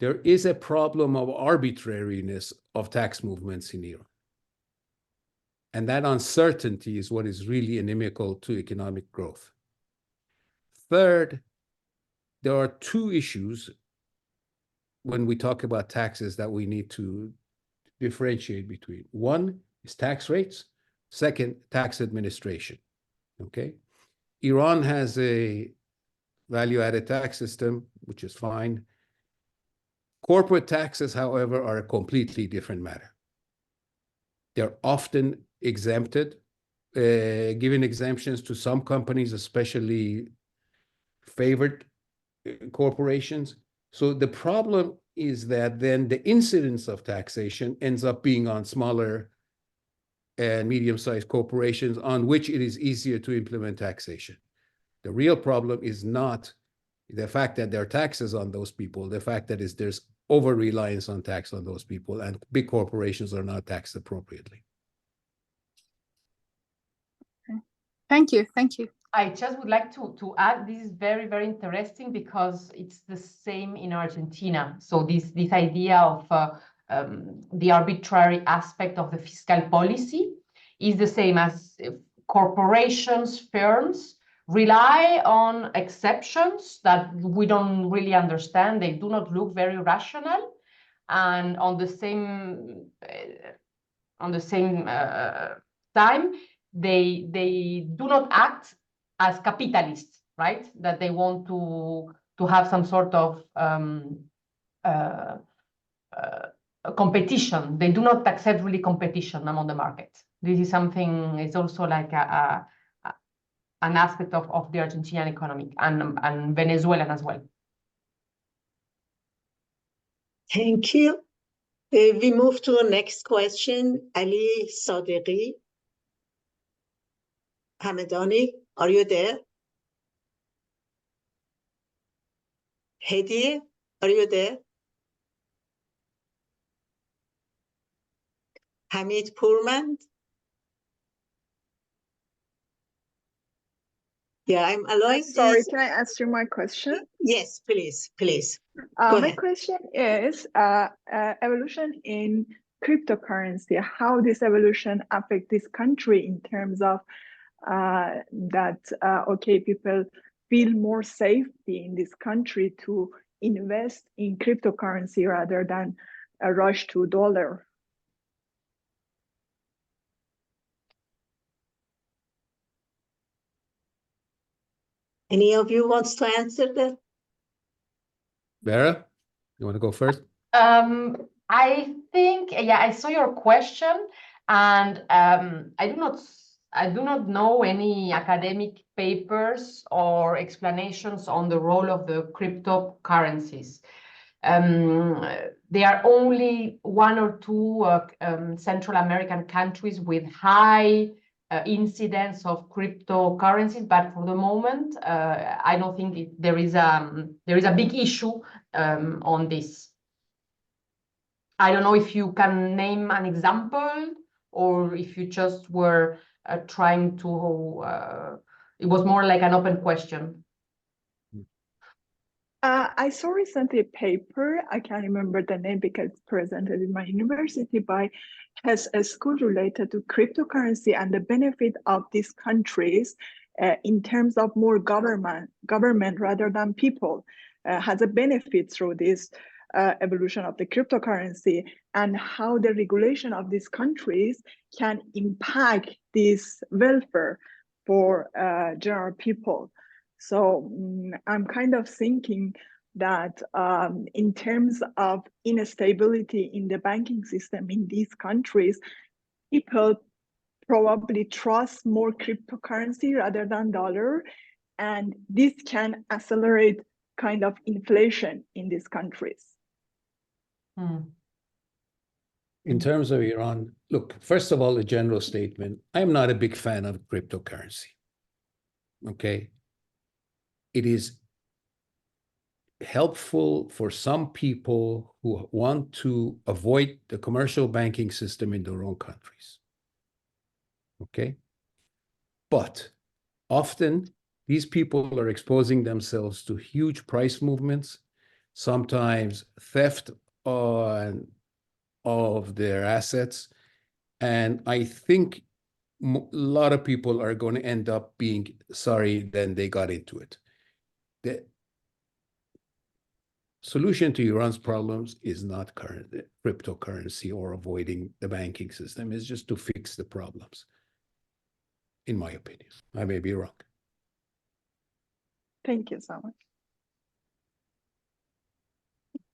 there is a problem of arbitrariness of tax movements in Iran. And that uncertainty is what is really inimical to economic growth. Third, there are two issues when we talk about taxes that we need to differentiate between. One is tax rates. Second, tax administration, okay? Iran has a value-added tax system, which is fine. Corporate taxes, however, are a completely different matter. They're often exempted, given exemptions to some companies, especially favored corporations. So the problem is that then the incidence of taxation ends up being on smaller and medium-sized corporations on which it is easier to implement taxation. The real problem is not the fact that there are taxes on those people, the fact that there's over-reliance on tax on those people, and big corporations are not taxed appropriately. Okay. Thank you. Thank you. I just would like to add, this is very, very interesting because it's the same in Argentina. So this idea of the arbitrary aspect of the fiscal policy is the same as corporations, firms rely on exceptions that we don't really understand. They do not look very rational, and on the same time, they do not act as capitalists, right? That they want to have some sort of competition. They do not accept really competition among the market. This is something, it's also like an aspect of the Argentinian economy and Venezuelan as well. Thank you. We move to the next question. Ali Sadiqi. Hamedani, are you there? Hedi, are you there? Hamid Purmand? Yeah, I'm allowing Sorry, this. can I ask you my question? Yes, please, please. My question is evolution in cryptocurrency, how this evolution affect this country in terms of okay, people feel more safety in this country to invest in cryptocurrency rather than a rush to dollar. Any of you wants to answer that? Vera, you want to go first? I think, yeah, I saw your question, and I do not know any academic papers or explanations on the role of the cryptocurrencies. There are only one or two Central American countries with high incidence of cryptocurrencies, but for the moment, I don't think there is a big issue on this. I don't know if you can name an example, or if you just were trying to, it was more like an open question. I saw recently a paper, I can't remember the name because it's presented in my university, by has a school related to cryptocurrency and the benefit of these countries in terms of more government rather than people, has a benefit through this evolution of the cryptocurrency, and how the regulation of these countries can impact this welfare for general people. So I'm kind of thinking that in terms of instability in the banking system in these countries, people probably trust more cryptocurrency rather than dollar, and this can accelerate kind of inflation in these countries. In terms of Iran, look, first of all, a general statement. I'm not a big fan of cryptocurrency. Okay. It is helpful for some people who want to avoid the commercial banking system in their own countries. Okay. But often these people are exposing themselves to huge price movements, sometimes theft of their assets. And I think a lot of people are going to end up being sorry then they got into it. The solution to Iran's problems is not cryptocurrency or avoiding the banking system. It's just to fix the problems, in my opinion. I may be wrong. Thank you so much.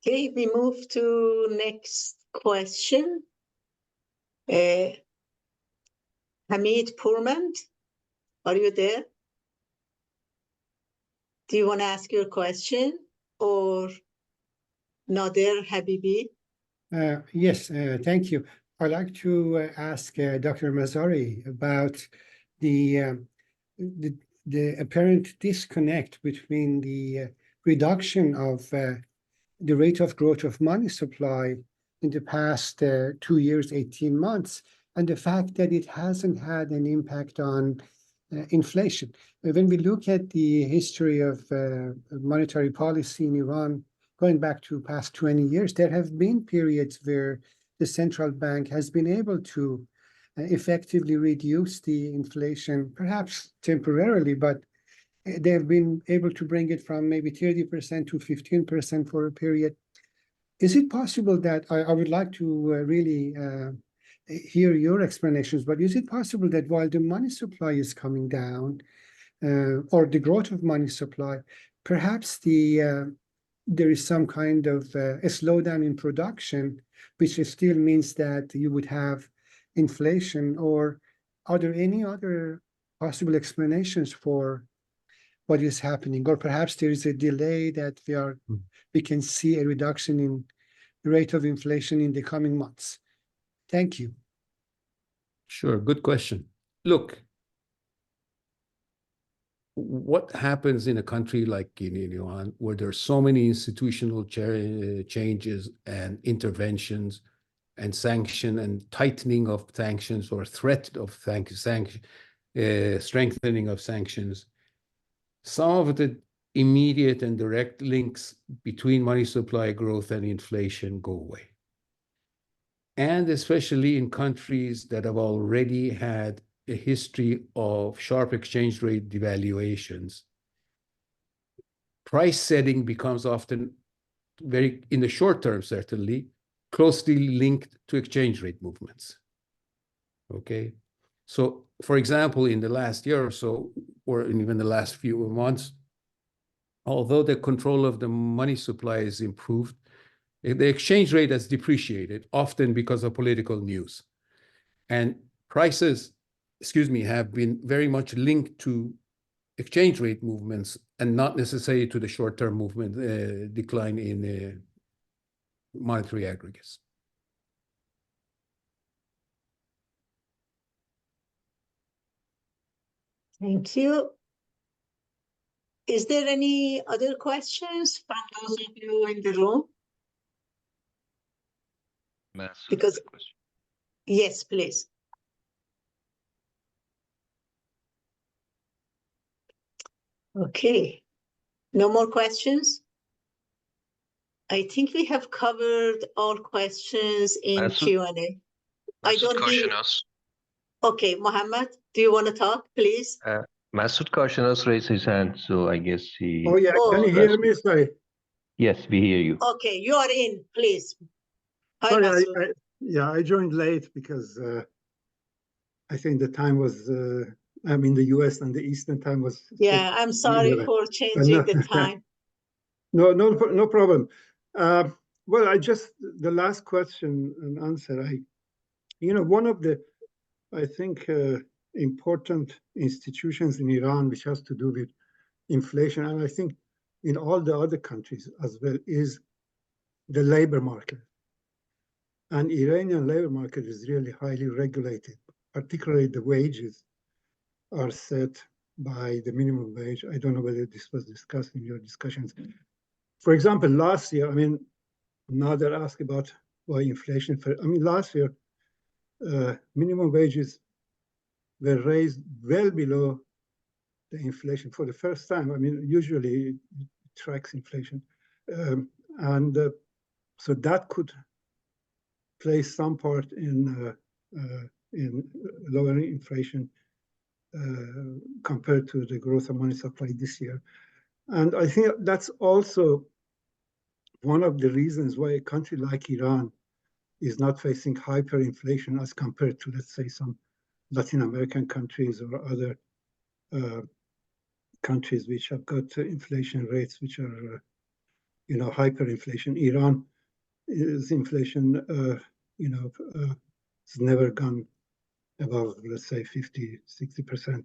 Okay, we move to next question. Hamid Purmand, are you there? Do you want to ask your question, or Nader Habibi? Yes, thank you. I'd like to ask Dr. Mazarei about the apparent disconnect between the reduction of the rate of growth of money supply in the past 2 years, 18 months, and the fact that it hasn't had an impact on inflation. When we look at the history of monetary policy in Iran, going back to past 20 years, there have been periods where the central bank has been able to effectively reduce the inflation, perhaps temporarily, but they have been able to bring it from maybe 30% to 15% for a period. Is it possible that, I would like to really hear your explanations, but is it possible that while the money supply is coming down, or the growth of money supply, perhaps there is some kind of a slowdown in production, which still means that you would have inflation? Or are there any other possible explanations for what is happening? Or perhaps there is a delay that we can see a reduction in the rate of inflation in the coming months. Thank you. Sure, good question. Look, what happens in a country like in Iran, where there's so many institutional changes and interventions and sanction and tightening of sanctions or threat of strengthening of sanctions, some of the immediate and direct links between money supply growth and inflation go away. And especially in countries that have already had a history of sharp exchange rate devaluations, price setting becomes often very, in the short term, certainly, closely linked to exchange rate movements. Okay. So, for example, in the last year or so, or in even the last few months, although the control of the money supply is improved, the exchange rate has depreciated, often because of political news. And prices, have been very much linked to exchange rate movements and not necessarily to the short-term movement decline in monetary aggregates. Thank you. Is there any other questions from those of you in the room? Because, yes, please. Okay, no more questions? I think we have covered all questions in Q&A. I don't hear. Okay, Mohammed, do you want to talk, please? Masood Kashanas raised his hand, so I guess he... Oh, yeah. Can you hear me? Sorry. Yes, we hear you. Okay, you are in, please. Hi, Sorry, Masood. I joined late because I think the time was, I'm in the US and the Eastern time was... Yeah, I'm sorry for changing the time. No problem. Well, the last question and answer, one of the, I think, important institutions in Iran, which has to do with inflation, and I think in all the other countries as well, is the labor market. And Iranian labor market is really highly regulated, particularly the wages are set by the minimum wage. I don't know whether this was discussed in your discussions. For example, last year, now they're asking about why inflation. Last year, minimum wages were raised well below the inflation for the first time. Usually it tracks inflation. So that could play some part in lowering inflation compared to the growth of money supply this year. And I think that's also one of the reasons why a country like Iran is not facing hyperinflation as compared to, let's say, some Latin American countries or other countries which have got inflation rates which are, hyperinflation. Iran is inflation, it's never gone above, let's say, 50-60%.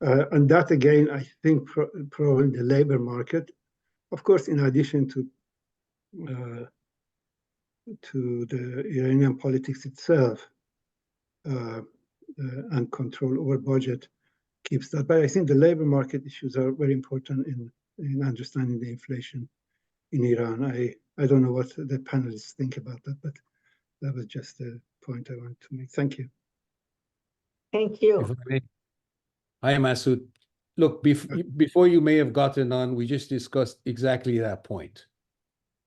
And that, again, I think probably the labor market, of course, in addition to the Iranian politics itself and control over budget keeps that. But I think the labor market issues are very important in understanding the inflation in Iran. I don't know what the panelists think about that, but that was just a point I wanted to make. Thank you. Thank you. Hi, Masood. Look, before you may have gotten on, we just discussed exactly that point.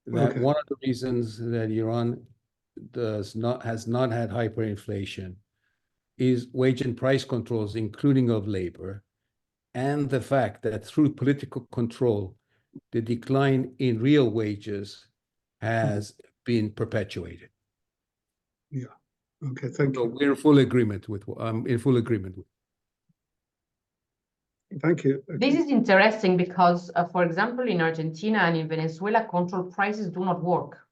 That one of the reasons that Iran has not had hyperinflation is wage and price controls, including of labor, and the fact that through political control, the decline in real wages has been perpetuated. Yeah. Okay. Thank you. We're in full agreement with. I'm in full agreement with. Thank you. Okay. This is interesting because, for example, in Argentina and in Venezuela, control prices do not work.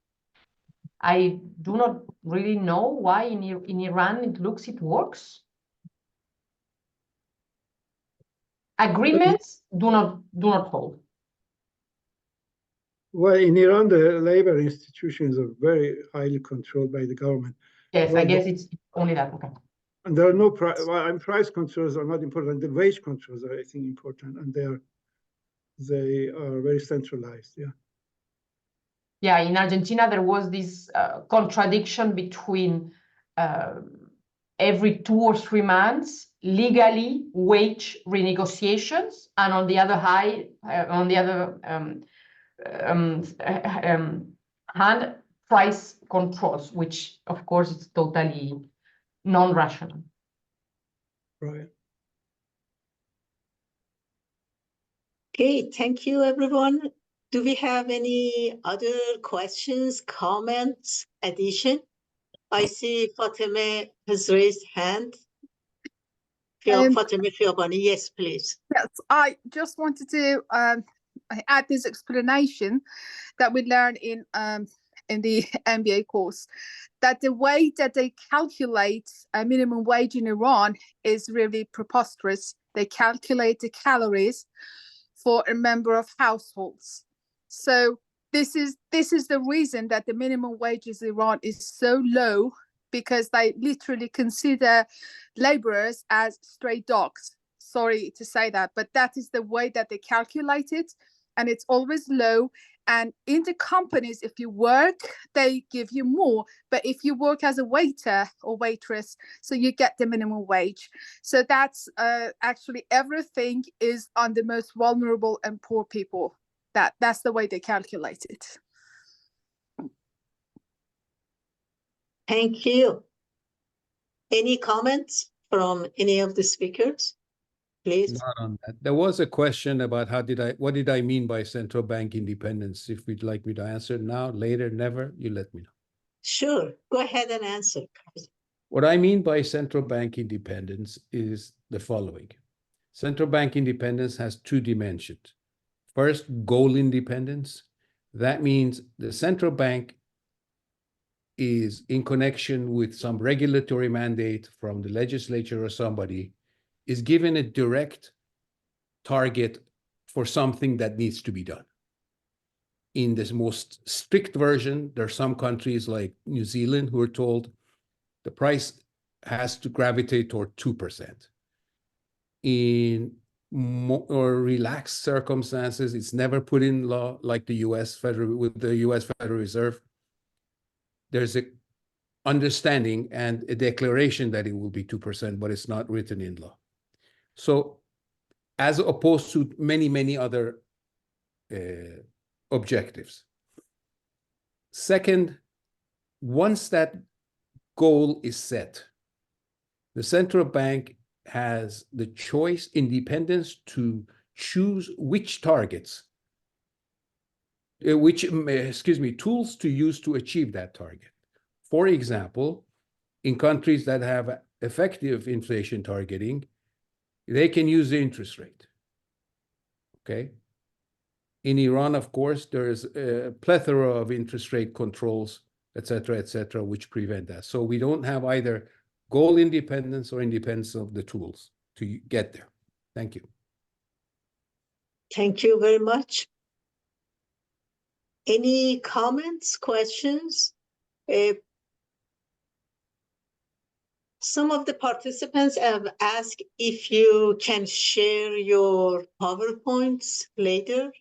I do not really know why in Iran it works. Agreements do not hold. Well, in Iran, the labor institutions are very highly controlled by the government. Yes, I guess it's only that. Okay. And there are no price controls are not important. The wage controls are, I think, important, and they are very centralized. Yeah. Yeah, in Argentina there was this contradiction between every 2 or 3 months legally wage renegotiations, and on the other hand price controls, which of course is totally non-rational. Right. Okay, thank you, everyone. Do we have any other questions, comments, addition? I see Fatemeh has raised hand. Fatemeh Fiabani, yes, please. Yes, I just wanted to add this explanation that we learned in the MBA course, that the way that they calculate a minimum wage in Iran is really preposterous. They calculate the calories for a member of households. So this is the reason that the minimum wages in Iran is so low, because they literally consider laborers as stray dogs. Sorry to say that, but that is the way that they calculate it, and it's always low. And in the companies, if you work, they give you more. But if you work as a waiter or waitress, so you get the minimum wage. So that's actually everything is on the most vulnerable and poor people. That's the way they calculate it. Thank you. Any comments from any of the speakers? Please. Not on that. There was a question about what did I mean by central bank independence? If you'd like me to answer now, later, never, you let me know. Sure, go ahead and answer. What I mean by central bank independence is the following. Central bank independence has two dimensions. First, goal independence. That means the central bank is in connection with some regulatory mandate from the legislature or somebody, is given a direct target for something that needs to be done. In this most strict version, there are some countries like New Zealand who are told the price has to gravitate toward 2%. In more relaxed circumstances, it's never put in law, like the U.S. Federal Reserve. There's a understanding and a declaration that it will be 2%, but it's not written in law. So as opposed to many, many other objectives. Second, once that goal is set, the central bank has the choice, independence to choose which targets, tools to use to achieve that target. For example, in countries that have effective inflation targeting, they can use the interest rate, okay? In Iran, of course, there is a plethora of interest rate controls, et cetera, which prevent that. So we don't have either goal independence or independence of the tools to get there. Thank you. Thank you very much. Any comments, questions? Some of the participants have asked if you can share your PowerPoints later.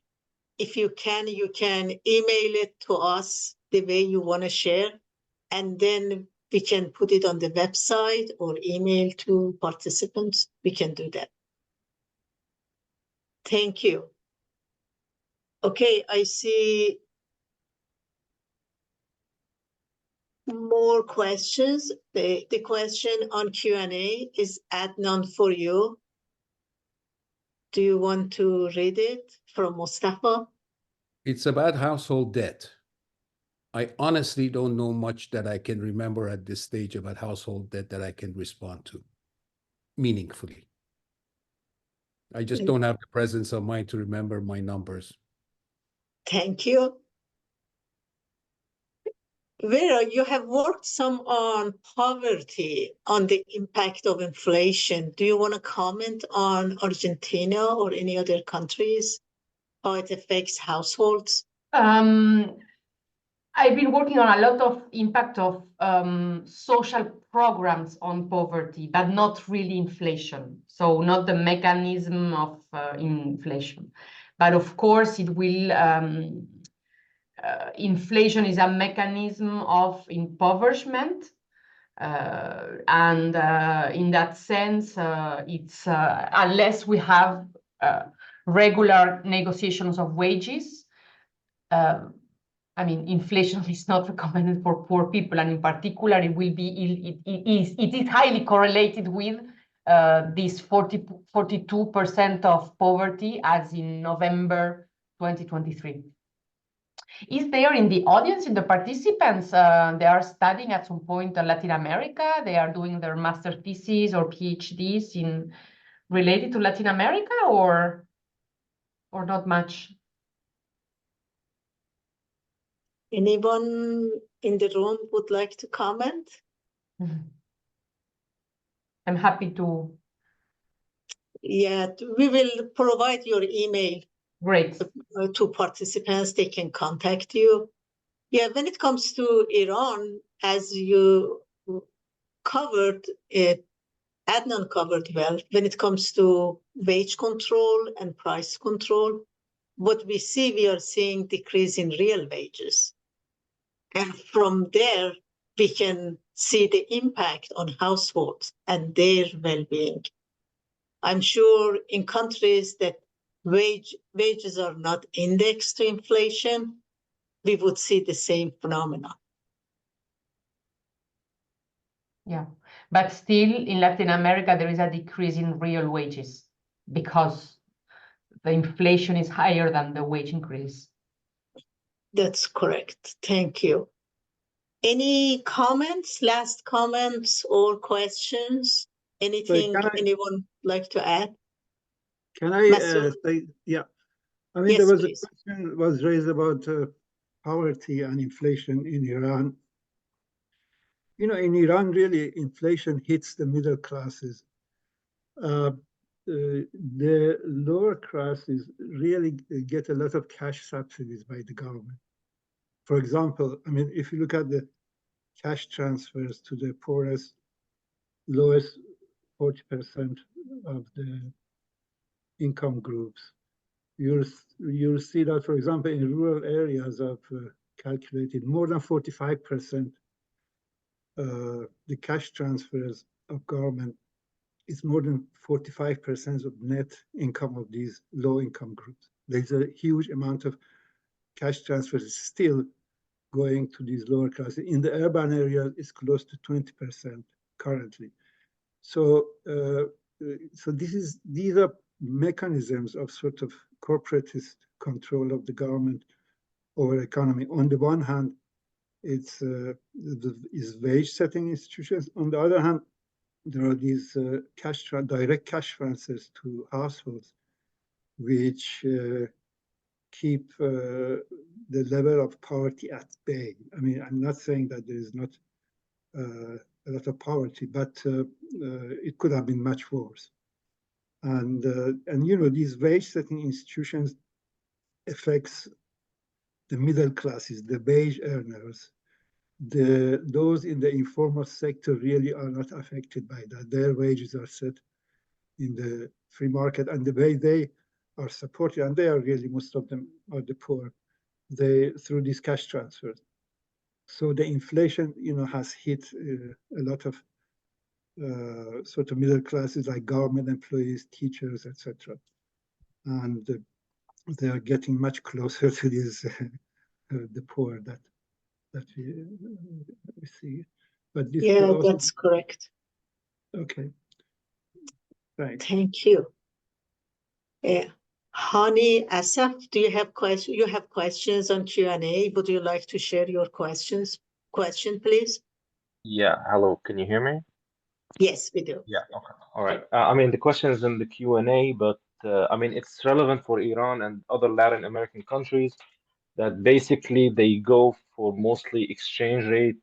If you can email it to us the way you want to share, and then we can put it on the website or email to participants. We can do that. Thank you. Okay, I see more questions. The question on Q&A is Adnan for you. Do you want to read it from Mustafa? It's about household debt. I honestly don't know much that I can remember at this stage about household debt that I can respond to meaningfully. I just don't have the presence of mind to remember my numbers. Thank you. Vera, you have worked some on poverty, on the impact of inflation. Do you want to comment on Argentina or any other countries, how it affects households? I've been working on a lot of impact of social programs on poverty, but not really inflation. So not the mechanism of inflation. But of course, it will. Inflation is a mechanism of impoverishment. And in that sense, it's unless we have regular negotiations of wages, I mean, inflation is not recommended for poor people, and in particular, it will be it is highly correlated with this 42% of poverty as in November 2023. Is there in the audience, in the participants, they are studying at some point in Latin America, they are doing their master thesis or PhDs related to Latin America, or not much? Anyone in the room would like to comment? I'm happy to. Yeah, we will provide your email Great. to participants. They can contact you. Yeah, when it comes to Iran, as you covered it, Adnan covered well, when it comes to wage control and price control, what we see, we are seeing decrease in real wages. And from there, we can see the impact on households and their well-being. I'm sure in countries that wages are not indexed to inflation, we would see the same phenomenon. Yeah, but still in Latin America, there is a decrease in real wages because the inflation is higher than the wage increase. That's correct. Thank you. Any comments, last comments or questions? Anything anyone like to add? Can I Masoud? say, yeah. I mean, Yes, there was please. a question was raised about poverty and inflation in Iran. You know, in Iran, really, inflation hits the middle classes. The lower classes really get a lot of cash subsidies by the government. For example, I mean, if you look at the cash transfers to the poorest, lowest 40% of the income groups, you'll see that, for example, in rural areas of calculated more than 45%, the cash transfers of government is more than 45% of net income of these low income groups. There's a huge amount of cash transfers still going to these lower classes. In the urban areas, it's close to 20% currently. So, these are mechanisms of sort of corporatist control of the government over economy. On the one hand, it's wage setting institutions. On the other hand, there are these direct cash transfers to households, which keep the level of poverty at bay. I mean, I'm not saying that there is not a lot of poverty, but it could have been much worse. And you know, these wage setting institutions affects the middle classes, the wage earners. Those in the informal sector really are not affected by that. Their wages are set in the free market, and the way they are supported, and they are really, most of them are the poor, through these cash transfers. So the inflation, you know, has hit a lot of sort of middle classes like government employees, teachers, etc. And they are getting much closer to these the poor that we see. But this Yeah, also, that's correct. okay. Thanks. Thank you. Yeah. Hani, Asaf, do you have questions? You have questions on Q&A. Would you like to share your questions? Question, please. Yeah, hello, can you hear me? Yes, we do. Yeah, okay. All right. I mean, the question is in the Q&A, but I mean, it's relevant for Iran and other Latin American countries that basically they go for mostly exchange rate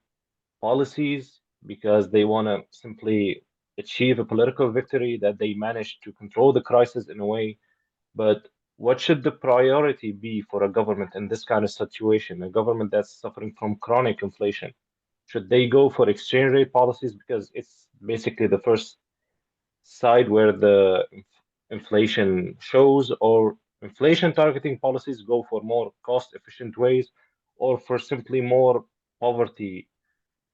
policies because they want to simply achieve a political victory, that they manage to control the crisis in a way. But what should the priority be for a government in this kind of situation, a government that's suffering from chronic inflation? Should they go for exchange rate policies because it's basically the first side where the inflation shows, or inflation targeting policies go for more cost efficient ways, or for simply more poverty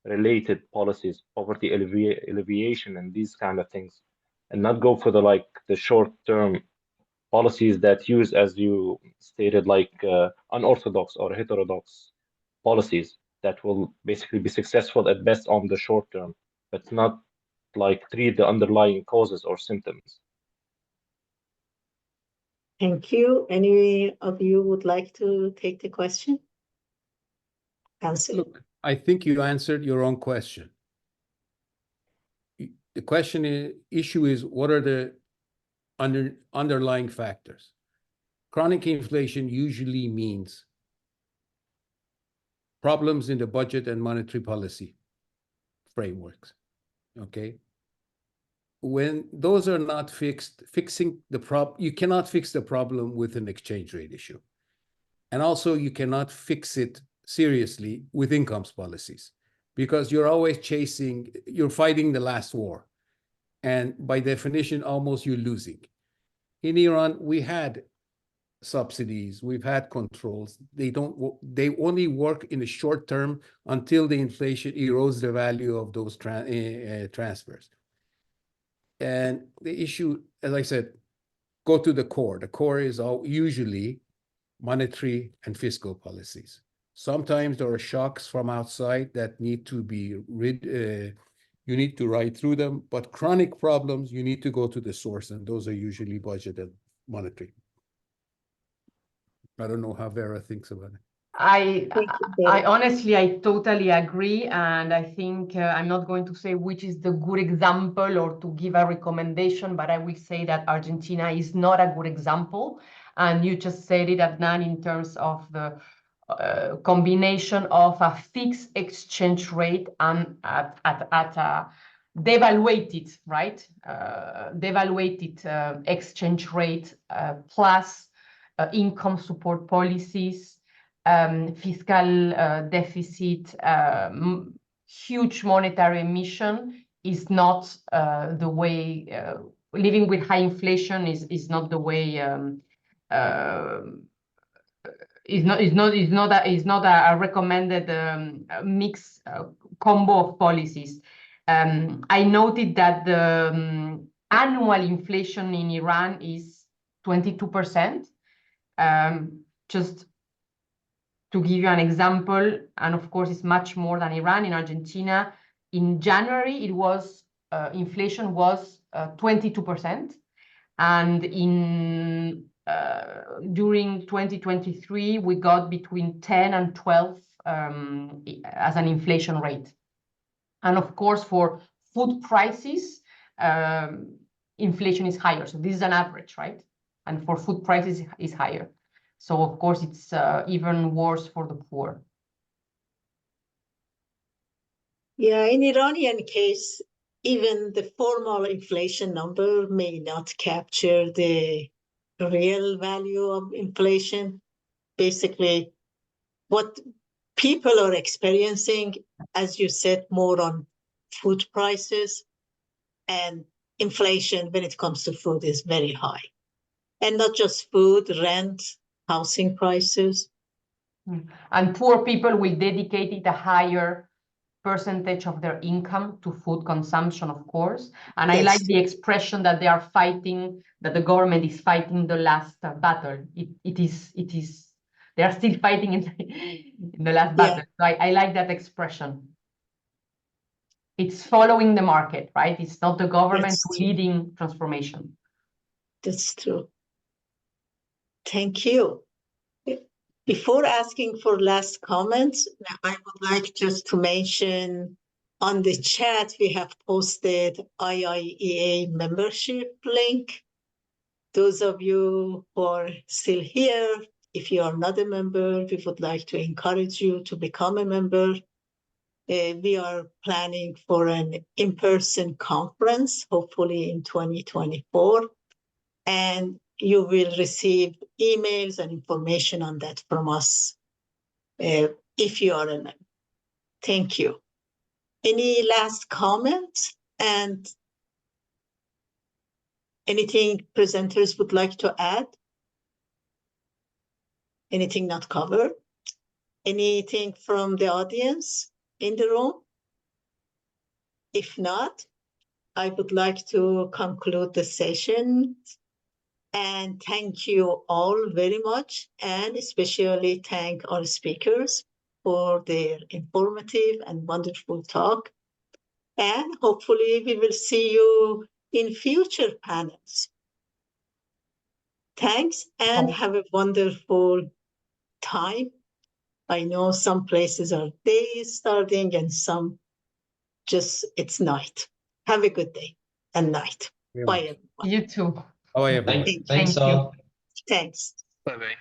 related policies, poverty alleviation and these kind of things, and not go for the short term policies that use, as you stated, unorthodox or heterodox policies that will basically be successful at best on the short term, but not treat the underlying causes or symptoms. Thank you. Any of you would like to take the question? Answer. Look, I think you answered your own question. The issue is, what are the underlying factors? Chronic inflation usually means problems in the budget and monetary policy frameworks, okay? When those are not fixed, you cannot fix the problem with an exchange rate issue. And also you cannot fix it seriously with incomes policies, because you're always you're fighting the last war. And by definition, almost you're losing. In Iran, we had subsidies, we've had controls. They only work in the short term until the inflation erodes the value of those transfers. And the issue, as I said, go to the core. The core is usually monetary and fiscal policies. Sometimes there are shocks from outside that need to be you need to ride through them, but chronic problems, you need to go to the source, and those are usually budget and monetary. I don't know how Vera thinks about it. I honestly, I totally agree. And I think I'm not going to say which is the good example or to give a recommendation, but I will say that Argentina is not a good example. And you just said it, Adnan, in terms of the combination of a fixed exchange rate and at a devaluated, right? Devaluated exchange rate plus income support policies, fiscal deficit, huge monetary emission is not the way. Living with high inflation is not the way. Is not a recommended mix combo of policies. I noted that the annual inflation in Iran is 22%. Just to give you an example, and of course it's much more than Iran. In Argentina, in January, it was inflation was 22%, and in during 2023 we got between 10 and 12 as an inflation rate. And of course, for food prices, inflation is higher. So this is an average, right? And for food prices is higher. So of course, it's even worse for the poor. Yeah, in Iranian case, even the formal inflation number may not capture the real value of inflation. Basically, what people are experiencing, as you said, more on food prices, and inflation when it comes to food is very high. And not just food, rent, housing prices. And poor people will dedicate a higher percentage of their income to food consumption, of course. And yes. I like the expression that they are fighting, that the government is fighting the last battle. It is, they are still fighting in the last battle. So I like that expression. It's following the market, right? It's not the government leading transformation. That's true. Thank you. Before asking for last comments, I would like just to mention on the chat, we have posted IIEA membership link. Those of you who are still here, if you are not a member, we would like to encourage you to become a member. We are planning for an in-person conference, hopefully in 2024. And you will receive emails and information on that from us if you are a member. Thank you. Any last comments and anything presenters would like to add? Anything not covered? Anything from the audience in the room? If not, I would like to conclude the session. And thank you all very much, and especially thank our speakers for their informative and wonderful talk. And hopefully we will see you in future panels. Thanks, and have a wonderful time. I know some places are day starting and some just it's night. Have a good day and night. Bye, everyone. You too. Bye, everyone. Thank you. Thanks. Bye-bye.